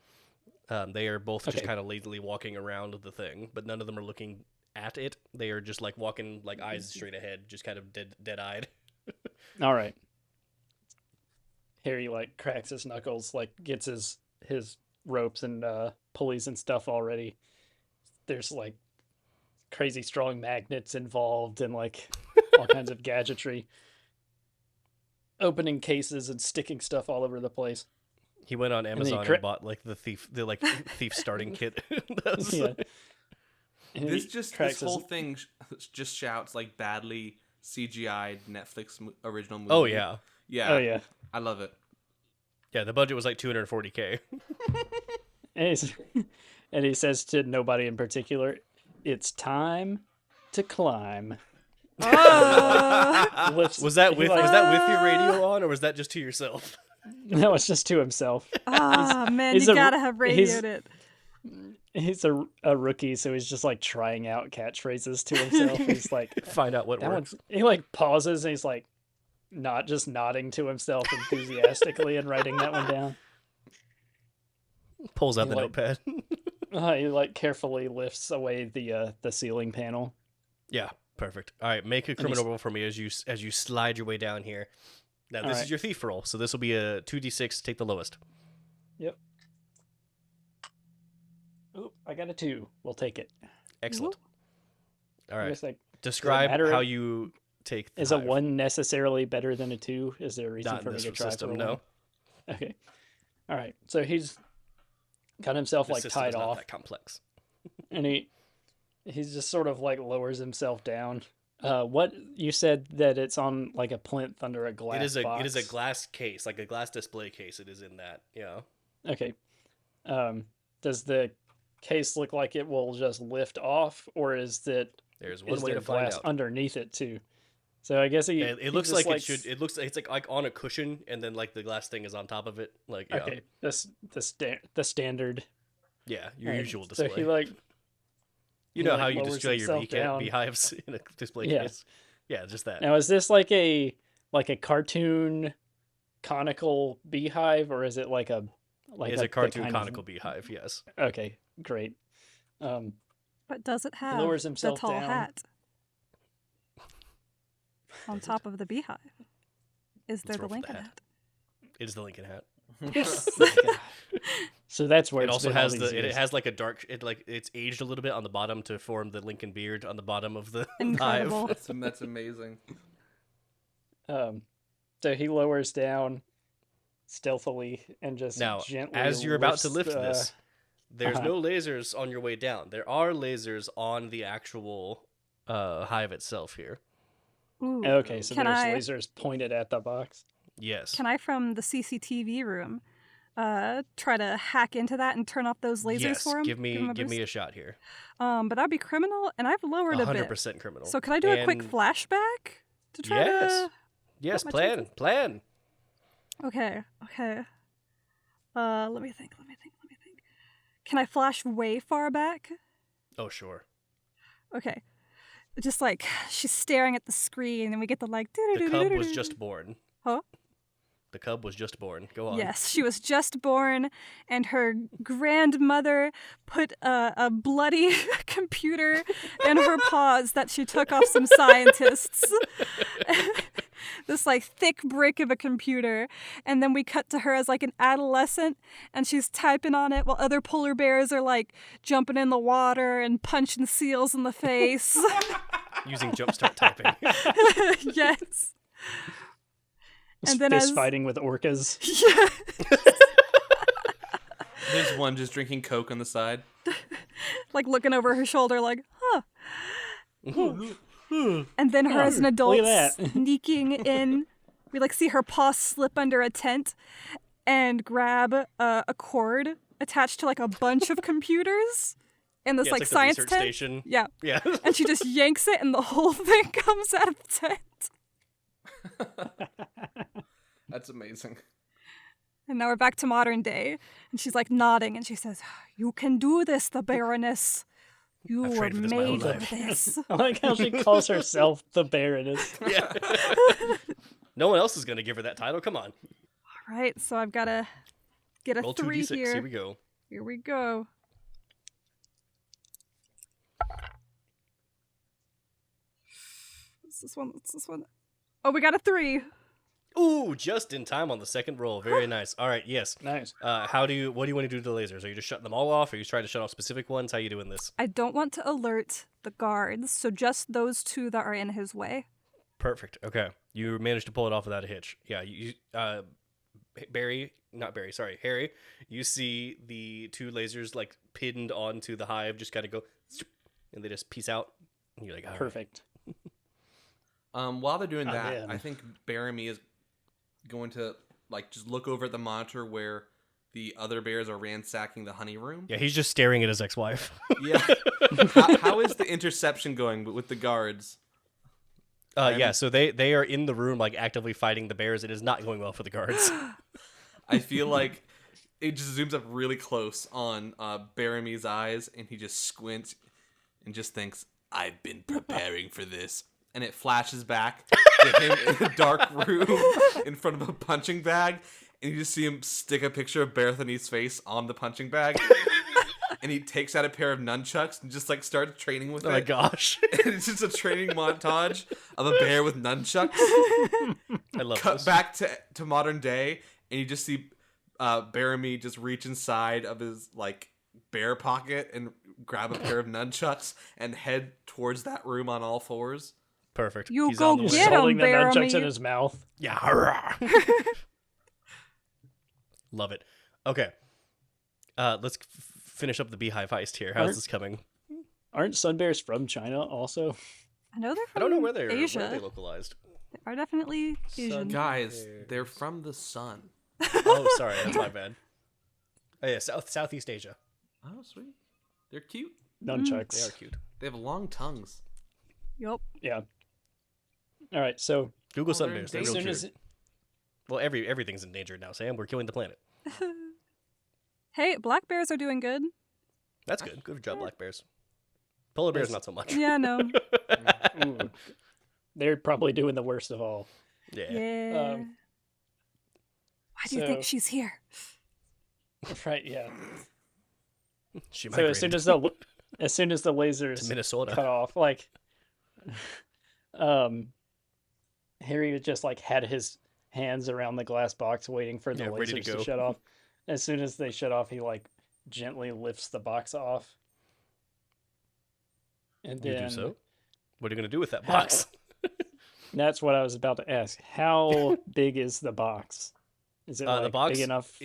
They are both just kind of lazily walking around the thing, but none of them are looking at it. They are just like walking like eyes straight ahead, just kind of dead-eyed. All right. Harry like cracks his knuckles, like gets his ropes and pulleys and stuff already. There's like crazy strong magnets involved and like all kinds of gadgetry. Opening cases and sticking stuff all over the place. He went on Amazon and bought like the thief starting kit. Yeah. This whole thing just shouts like badly CGI'd Netflix original movie. Oh yeah. Yeah. Oh yeah. I love it. Yeah, the budget was like $240K. And he says to nobody in particular, "It's time to climb." Was that with your radio on, or was that just to yourself? No, it's just to himself. Man, you gotta have radioed it. He's a rookie, so he's just like trying out catchphrases to himself. He's like, find out what works. He like pauses and he's like, not just nodding to himself enthusiastically and writing that one down. Pulls out the notepad. He like carefully lifts away the ceiling panel. Yeah, perfect. All right, make a criminal roll for me as you slide your way down here. Now this is your thief roll, so this will be a 2d6. Take the lowest. Yep. Oh, I got a 2. We'll take it. Excellent. All right. Like, describe how you take. Is a 1 necessarily better than a 2? Is there a reason for me to try for a 1? No. Okay. All right. So he's got himself like tied off. Not that complex. And he's just sort of like lowers himself down. What you said that it's on like a plinth under a glass box. It is a glass case, like a glass display case. It is in that. Yeah. Okay. Does the case look like it will just lift off, or is there's one way to find glass out underneath it too? So I guess it looks like it should. It looks like it's like on a cushion, and then like the glass thing is on top of it. Like yeah. Okay, the standard. Yeah, your usual display. So he like. You know how you display your beehives in a display case? Yeah, just that. Now, is this like a cartoon conical beehive, or is it like a It's a cartoon conical beehive? Yes. Okay, great. But does it have lowers himself the tall down. hat on top of the beehive? Is there the Lincoln hat? It is the Lincoln hat. Yes. So that's where it also has it has like a dark it's aged a little bit on the bottom to form the Lincoln beard on the bottom of the Incredible. hive. That's amazing. So he lowers down stealthily and just now gently as you're about to lift lifts, this, there's no lasers on your way down. There are lasers on the actual hive itself here. Ooh. Okay, so there's lasers pointed at the box. Yes. Can I, from the CCTV room, try to hack into that and turn off those lasers for him? Give me a shot here. But that'd be criminal, and I've lowered a bit. 100% criminal. So can I do a quick flashback to try to? Yes, plan. Okay. Let me think. Can I flash way far back? Oh, sure. Okay. Just like she's staring at the screen, and we get the like. The cub was just born. Huh? The cub was just born. Go on. Yes, she was just born, and her grandmother put a bloody computer in her paws that she took off some scientists. This like thick brick of a computer, and then we cut to her as like an adolescent, and she's typing on it while other polar bears are like jumping in the water and punching seals in the face. Using jumpstart typing. Yes. And then fighting with orcas. Yeah. There's one just drinking Coke on the side. Like looking over her shoulder like, huh. And then her as an adult sneaking in. We like see her paw slip under a tent and grab a cord attached to like a bunch of computers in this like science tent. Station. Yeah. Yeah. And she just yanks it and the whole thing comes out of the tent. That's amazing. And now we're back to modern day. And she's like nodding and she says, "You can do this, the Baroness. You were traded for this my whole made for life. this. I like how she calls herself the Baroness. Yeah. No one else is going to give her that title. Come on. All right, so I've got to get a Roll 3 2d6. here. Here we go. Here we go. What's this one? What's this one? Oh, we got a 3. Ooh, just in time on the second roll. Very nice. All right, yes. Nice. What do you want to do to the lasers? Are you just shutting them all off? Or are you trying to shut off specific ones? How are you doing this? I don't want to alert the guards, so just those 2 that are in his way. Perfect. Okay. You managed to pull it off without a hitch. Yeah, Harry, you see the 2 lasers like pinned onto the hive, just kind of go, and they just peace out. And you're like, all right. Perfect. While they're doing Oh, that, man. I think Baramy is going to like just look over at the monitor where the other bears are ransacking the honey room. Yeah, he's just staring at his ex-wife. Yeah. How is the interception going with the guards? Yeah, so they are in the room like actively fighting the bears. It is not going well for the guards. I feel like it just zooms up really close on Baramy's eyes, and he just squints and just thinks, "I've been preparing for this." And it flashes back to him in a dark room in front of a punching bag, and you just see him stick a picture of Bethany's face on the punching bag. And he takes out a pair of nunchucks and just like starts training with Oh it. my gosh. And it's just a training montage of a bear with nunchucks. I love Cut this. back to modern day, and you just see Baramy just reach inside of his like bear pocket and grab a pair of nunchucks and head towards that room on all fours. Perfect. You He's go on the way. get Just 'em, holding the nunchucks Baramy. in his mouth. Yeah. hurrah. Love it. Okay. Let's finish up the beehive heist here. How's this coming? Aren't sun bears from China also? I know they're I from don't know where they're Asia. where are they localized. They are definitely Asian. Guys, they're from the sun. Oh, sorry, that's my bad. Oh yeah, Southeast Asia. Oh, sweet. They're cute. Nunchucks. They are cute. They have long tongues. Yup. Yeah. All right, so Google sun they're bears. They're as real soon cute. as Well, everything's endangered now, Sam. We're killing the planet. Hey, black bears are doing good. That's good. Good job, black bears. Polar bears, not so much. Yeah, no. ooh, they're probably doing the worst of all. Yeah. Yeah. Why do you think so- she's here? Right, yeah. She So migrated as soon as the lasers to Minnesota. cut off, like Harry just like had his hands around the glass box waiting for the Yeah, ready to lasers to go. shut off. As soon as they shut off, he like gently lifts the box off. And You then do so. What are you gonna do with that How- box? that's what I was about to ask. How big is the box? Is it The like box, big enough?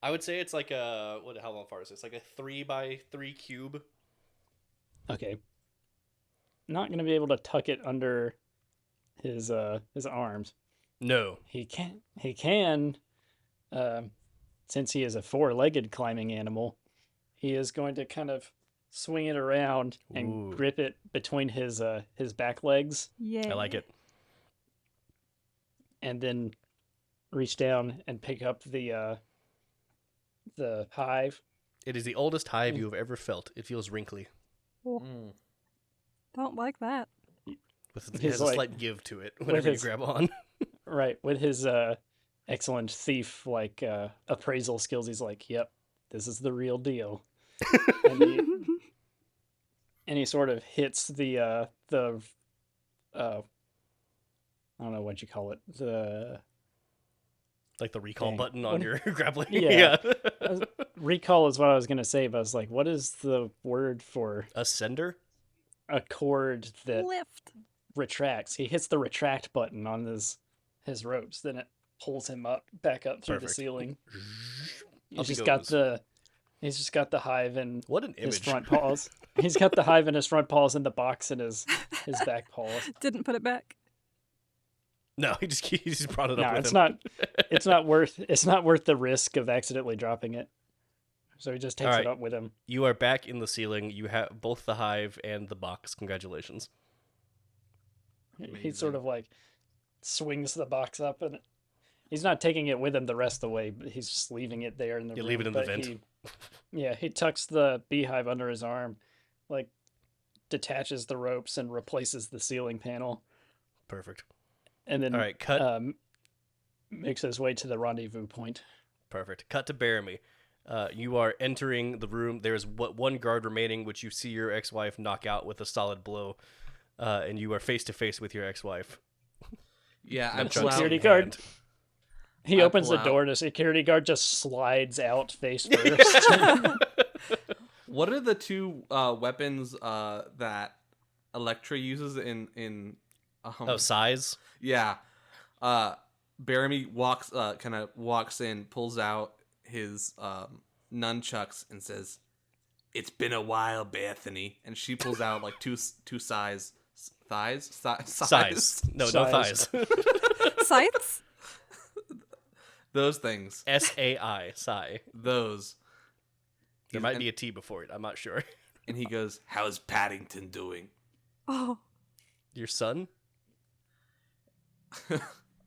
I would say it's like a how long far is it? It's like a 3x3 cube. Okay. Not gonna be able to tuck it under his arms. No. He can, since he is a 4-legged climbing animal, he is going to kind of swing it around and Ooh. grip it between his back legs, Yeah. I like it. and then reach down and pick up the hive. It is the oldest hive you have ever felt. It feels wrinkly. Mm. Don't like that. It He's has a like- slight give to it whenever you his- grab on. Right, with his excellent thief appraisal skills, he's like, "Yep, this is the real deal." and, he sort of hits the I don't know what you call it, the Like the recall Dang. button on What- your grappling. Yeah. recall is what I was gonna say, but I was like, what is the word for A sender? a cord that Lift. retracts? He hits the retract button on his ropes, then it pulls him back up through the Perfect. ceiling. Up he He's just goes. got the hive in What an his image. front paws. He's got the hive in his front paws and the box in his back paws. Didn't put it back. No, he just brought it up No, with it's him. not worth the risk of accidentally dropping it. So he just takes All it right. up with him. You are back in the ceiling. You have both the hive and the box. Congratulations. He Amazing. sort of like swings the box up, and he's not taking it with him the rest of the way, but he's just leaving it there in the You room. leave it in the but vent. He tucks the beehive under his arm, like detaches the ropes and replaces the ceiling panel, Perfect. and then All right, cut. makes his way to the rendezvous point. Perfect. Cut to Bearimy. You are entering the room. There is one guard remaining, which you see your ex-wife knock out with a solid blow, and you are face to face with your ex-wife. Yeah, I Nunchucks pull out. Security in guard. hand. He I opens pull the out- door, and a security guard just slides out face first. What are the two weapons that Electra uses in Size. Yeah. Bearimy kind of walks in, pulls out his nunchucks and says, "It's been a while, Bethany." And she pulls out like two thighs. Size. No Size. thighs. Scythes? Those things. SAI. Sigh. Those. There might be a T before it. I'm not sure. And he goes, "How's Paddington doing?" Oh, Your son?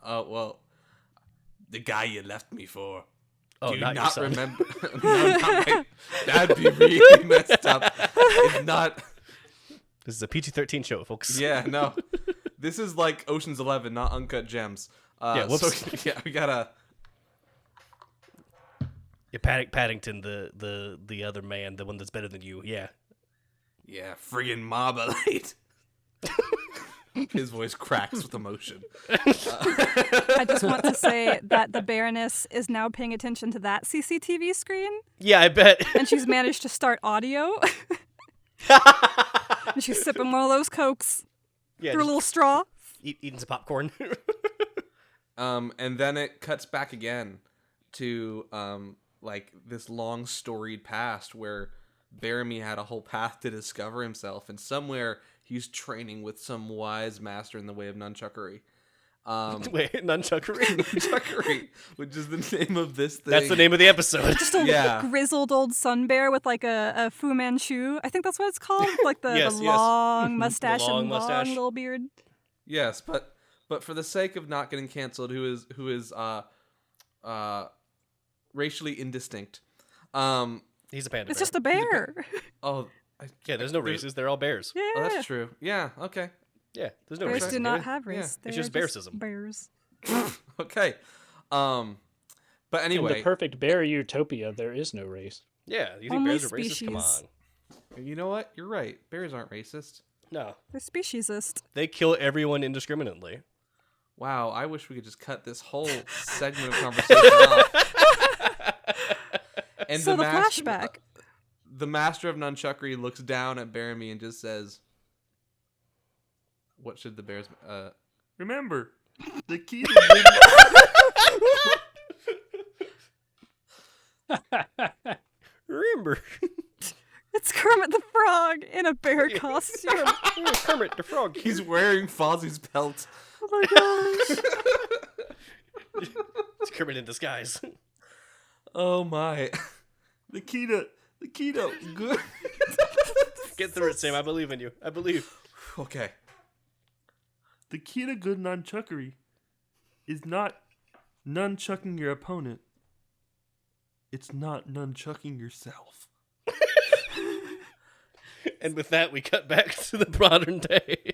Oh, well, the guy you left me for. Oh, Do you not your not son. remember? No, not my- that'd be really messed up. It's not. This is a PG-13 show, folks. Yeah, no. This is like Ocean's 11, not Uncut Gems. Yeah, whoops. So, yeah, we gotta. Yeah, Paddington, the other man, the one that's better than you. Yeah. Yeah, friggin' Marmalade. His voice cracks with emotion. I just want to say that the Baroness is now paying attention to that CCTV screen, Yeah, I bet. and she's managed to start audio. And she's sipping one of those Cokes Yeah, through a just little straw. eating some popcorn. And then it cuts back again to like this long storied past where Bearimy had a whole path to discover himself, and somewhere he's training with some wise master in the way of nunchuckery. Wait, nunchuckery? Nunchuckery, which is the name of this thing. That's the name of the episode. Just a Yeah. grizzled old sun bear with like a Fu Manchu. I think that's what it's called. Like the, Yes, the yes. long mustache long and mustache. long little beard. Yes, but for the sake of not getting canceled, who is racially indistinct. He's a panda It's bear. just a bear. Yeah, there's no races. They're all bears. Yeah. Oh, that's true. Yeah. Okay. Yeah, there's no Bears races. do not David. have race. Yeah. It's They just are bearsism. Bears. Okay. But In anyway, the perfect bear utopia, there is no race. Yeah, you think Only bears are racist? Come species. on. you know what? You're right. Bears aren't racist. No, They're speciesist. they kill everyone indiscriminately. Wow. I wish we could just cut this whole segment of conversation off. And So the master, flashback. The master of nunchuckery looks down at Bearimy and just says, "What should the bears remember? The key to Remember, It's Kermit the Frog in a bear costume. Kermit the Frog. He's wearing Fozzie's belt." Oh my gosh. It's Kermit in disguise. Oh my. The key to good. Get through it, Sam. I believe in you. I believe. Okay. The key to good nunchuckery is not nunchucking your opponent. It's not nunchucking yourself. And with that, we cut back to the modern day.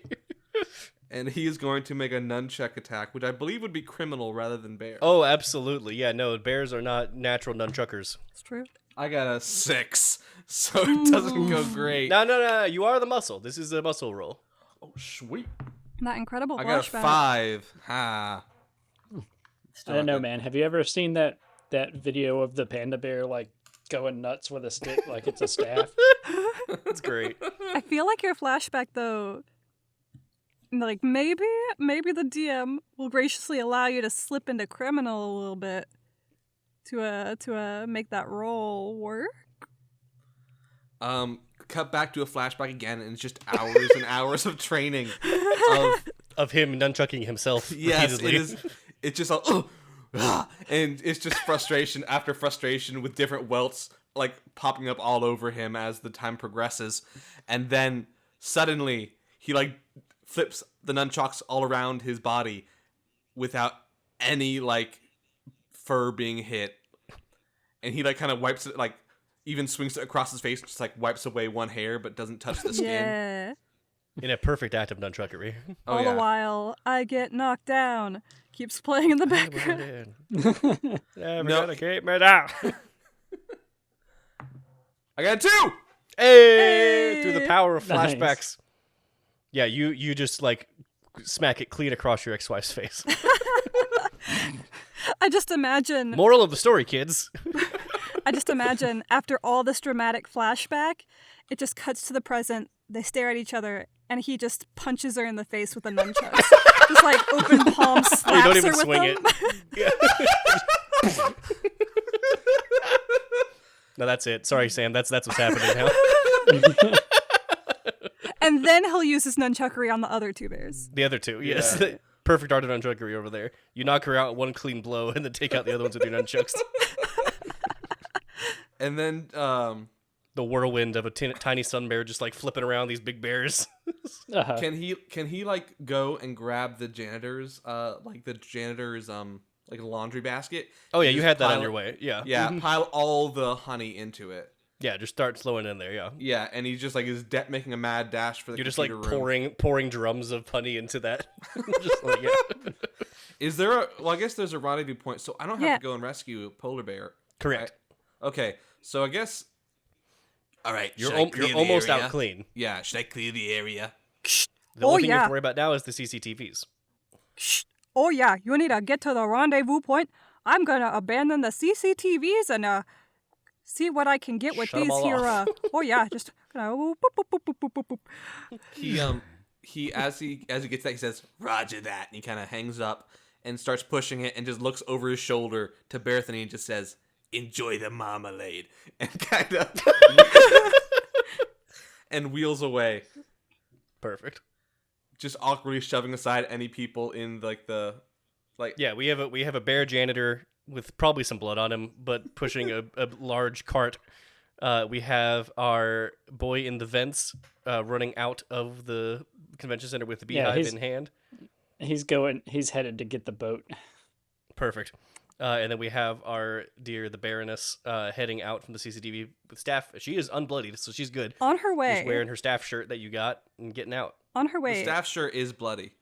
And he is going to make a nunchuck attack, which I believe would be criminal rather than bear. Oh, absolutely. Yeah, no, bears are not natural nunchuckers. It's true. I got a 6, so it doesn't go great. No. You are the muscle. This is a muscle roll. Oh, sweet. That incredible I got a flashback. 5. Ha. I don't know, man. Have you ever seen that video of the panda bear like going nuts with a stick like it's a staff? That's great. I feel like your flashback though, like maybe the DM will graciously allow you to slip into criminal a little bit to make that role work. Cut back to a flashback again, and it's just hours and hours of training Of him nunchucking himself Yes, it repeatedly. is. It's just and it's just frustration after frustration with different welts like popping up all over him as the time progresses, and then suddenly he like flips the nunchucks all around his body without any like fur being hit, and he like kind of wipes it like even swings it across his face, just like wipes away one hair, but doesn't touch the skin. Yeah. In a perfect act of nunchuckery. All the while, I get knocked down. Keeps playing in the background. Never gonna keep me down. I got 2! Hey! Through the power of Nice. flashbacks. Yeah, you just like smack it clean across your ex-wife's face. I just imagine. Moral of the story, kids. I just imagine after all this dramatic flashback, it just cuts to the present. They stare at each other, and he just punches her in the face with a nunchuck. Just like open palm slaps You don't even her with swing them. it. No, that's it. Sorry, Sam. That's what's happening now. And then he'll use his nunchuckery on the other 2 bears. The other 2, yes. Yeah. Perfect art of nunchuckery over there. You knock her out one clean blow, and then take out the other ones with your nunchucks. And then, The whirlwind of a tiny sun bear just like flipping around these big bears. Uh-huh. can he like go and grab the janitor's like laundry basket? Oh yeah, And you just had that on pile- your way. Yeah. Yeah, pile all the honey into it. Yeah, just start slowing in there, yeah. Yeah, and he's just like making a mad dash for the You're just like computer room. pouring drums of honey into that. Just like, yeah. Is there a? Well, I guess there's a rendezvous point, so I don't have Yeah. to go and rescue a polar bear. Correct. Right? Okay, so I guess. All right, You're almost out clean. Yeah, should I clear the area? The only thing you have yeah. to worry about now is the CCTVs. Shh. Oh yeah, you need to get to the rendezvous point. I'm gonna abandon the CCTVs and see what I can get with Shut 'em these all here. off. Oh yeah, just gonna boop, boop, boop, boop, boop, boop, boop. He as he gets that, he says Roger that, and he kind of hangs up and starts pushing it and just looks over his shoulder to Bethany and just says, "Enjoy the marmalade," and kind of and wheels away, Perfect. just awkwardly shoving aside any people in Yeah, we have a bear janitor with probably some blood on him, but pushing a large cart. We have our boy in the vents running out of the convention center with the beehive in hand. He's headed to get the boat. Perfect. And then we have our dear the Baroness heading out from the CCTV with staff. She is unbloodied, so she's good. On her way. She's wearing her staff shirt that you got and getting out. On her the way. staff shirt is bloody.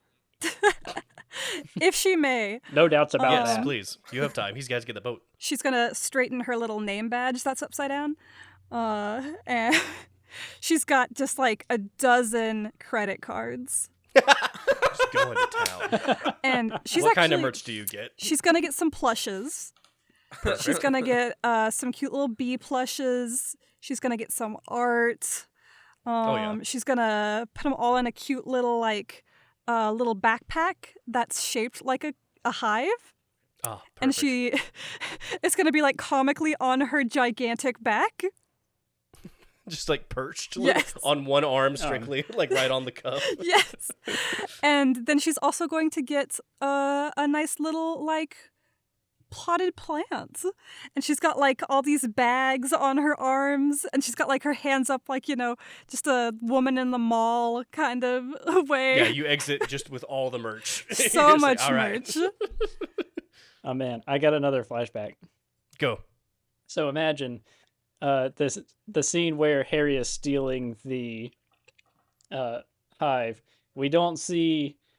If she may, No doubts about Yes, that. please. You have time. He's got to get the boat. she's gonna straighten her little name badge that's upside down. And she's got just like a dozen credit cards. Just going to town. And she's What actually, kind of merch do you get? she's gonna get some plushes. She's gonna get some cute little bee plushes. She's gonna get some art. yeah. She's gonna put them all in a cute little little backpack that's shaped like a hive. Oh, perfect. And she it's gonna be like comically on her gigantic back. Just like perched Yes. on one arm strictly, like right on the cuff. Yes. And then she's also going to get a nice little like potted plants. And she's got like all these bags on her arms, and she's got like her hands up like, just a woman in the mall kind of way. Yeah, you exit just with all the merch. You're So just much like, "All right, merch. Oh man, I got another flashback. Go. So imagine the scene where Harry is stealing the hive.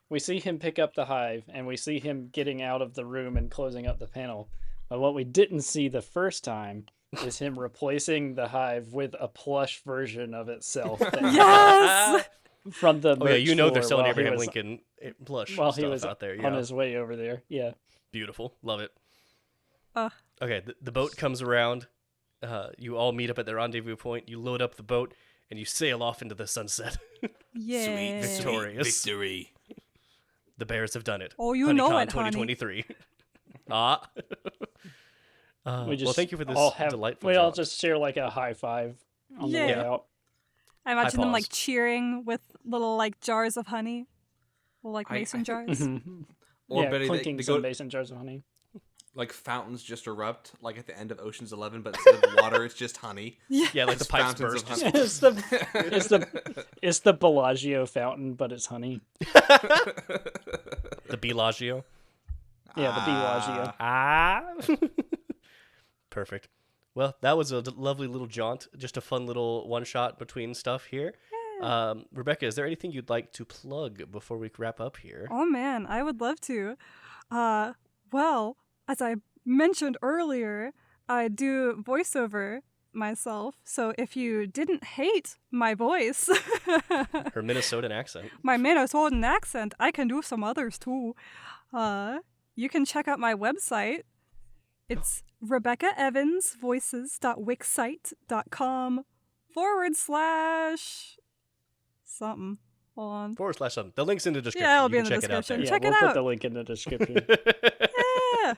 We see him pick up the hive, and we see him getting out of the room and closing up the panel. But what we didn't see the first time is him replacing the hive with a plush version of itself. that he Yes. got from the Oh yeah, you know they're merch selling floor while he Abraham was- Lincoln plush while stuff he was out there. on Yeah, his way over there. Yeah. beautiful. Love it. Uh. Okay, the boat comes around. You all meet up at the rendezvous point. You load up the boat and you sail off into the sunset. Yeah. Victorious. Victory. The Bears have done it. Oh, you HoneyCon know it, honey. 2023. Ah. We just well, thank you for this all have, delightful we all job. just share like a high five on the way Yeah. out. I imagine them paws. like cheering with little like jars of honey. Little like I- mason I jars. Or yeah, Betty, they clinking go some mason jars of honey. like fountains just erupt, like at the end of Ocean's 11, but instead of water, it's just honey. Yeah, like the Just pipes fountains burst. of Just- honey. it's the Bellagio fountain, but it's honey. the Bellagio. Yeah, the Bellagio. Ah. Perfect. Well, that was a lovely little jaunt, just a fun little one-shot between stuff here. Rebecca, is there anything you'd like to plug before we wrap up here? Oh man, I would love to. Well, as I mentioned earlier, I do voiceover myself. So if you didn't hate my voice, Her Minnesotan accent. my Minnesotan accent, I can do some others too. You can check out my website. It's rebeccaevansvoices.com/something. Hold on. / something. The link's in the description. Yeah, it'll be You in can the check it out description. there. Check it we'll out. put the link in the description. Yeah.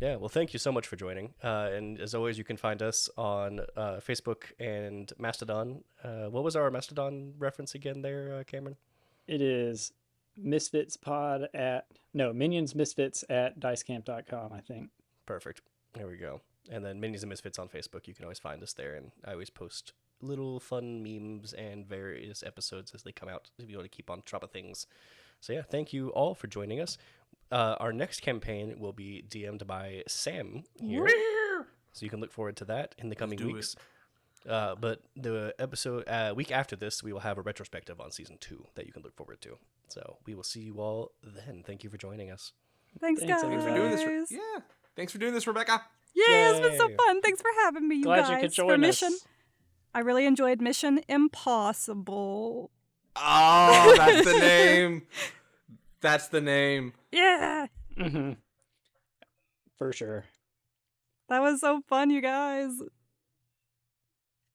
Yeah, well, thank you so much for joining. And as always, you can find us on Facebook and Mastodon. What was our Mastodon reference again there, Cameron? It is misfitspod at minions misfits at dicecamp.com, I think. Perfect. There we go. And then Minions and Misfits on Facebook. You can always find us there. And I always post little fun memes and various episodes as they come out if you want to keep on top of things. So yeah, thank you all for joining us. Our next campaign will be DM'd by Sam here. So you can look forward to that in the coming weeks. But the episode week after this, we will have a retrospective on season 2 that you can look forward to. So we will see you all then. Thank you for joining us. Thanks, guys. Thanks for doing this. Yeah. Thanks for doing this, Rebecca. Yeah, it's been so Yay. fun. Thanks for having me, you Glad guys. you could for join Mission. us. I really enjoyed Mission Impossible. Oh, that's the name. That's the name. Yeah. Mm-hmm. For sure. That was so fun, you guys.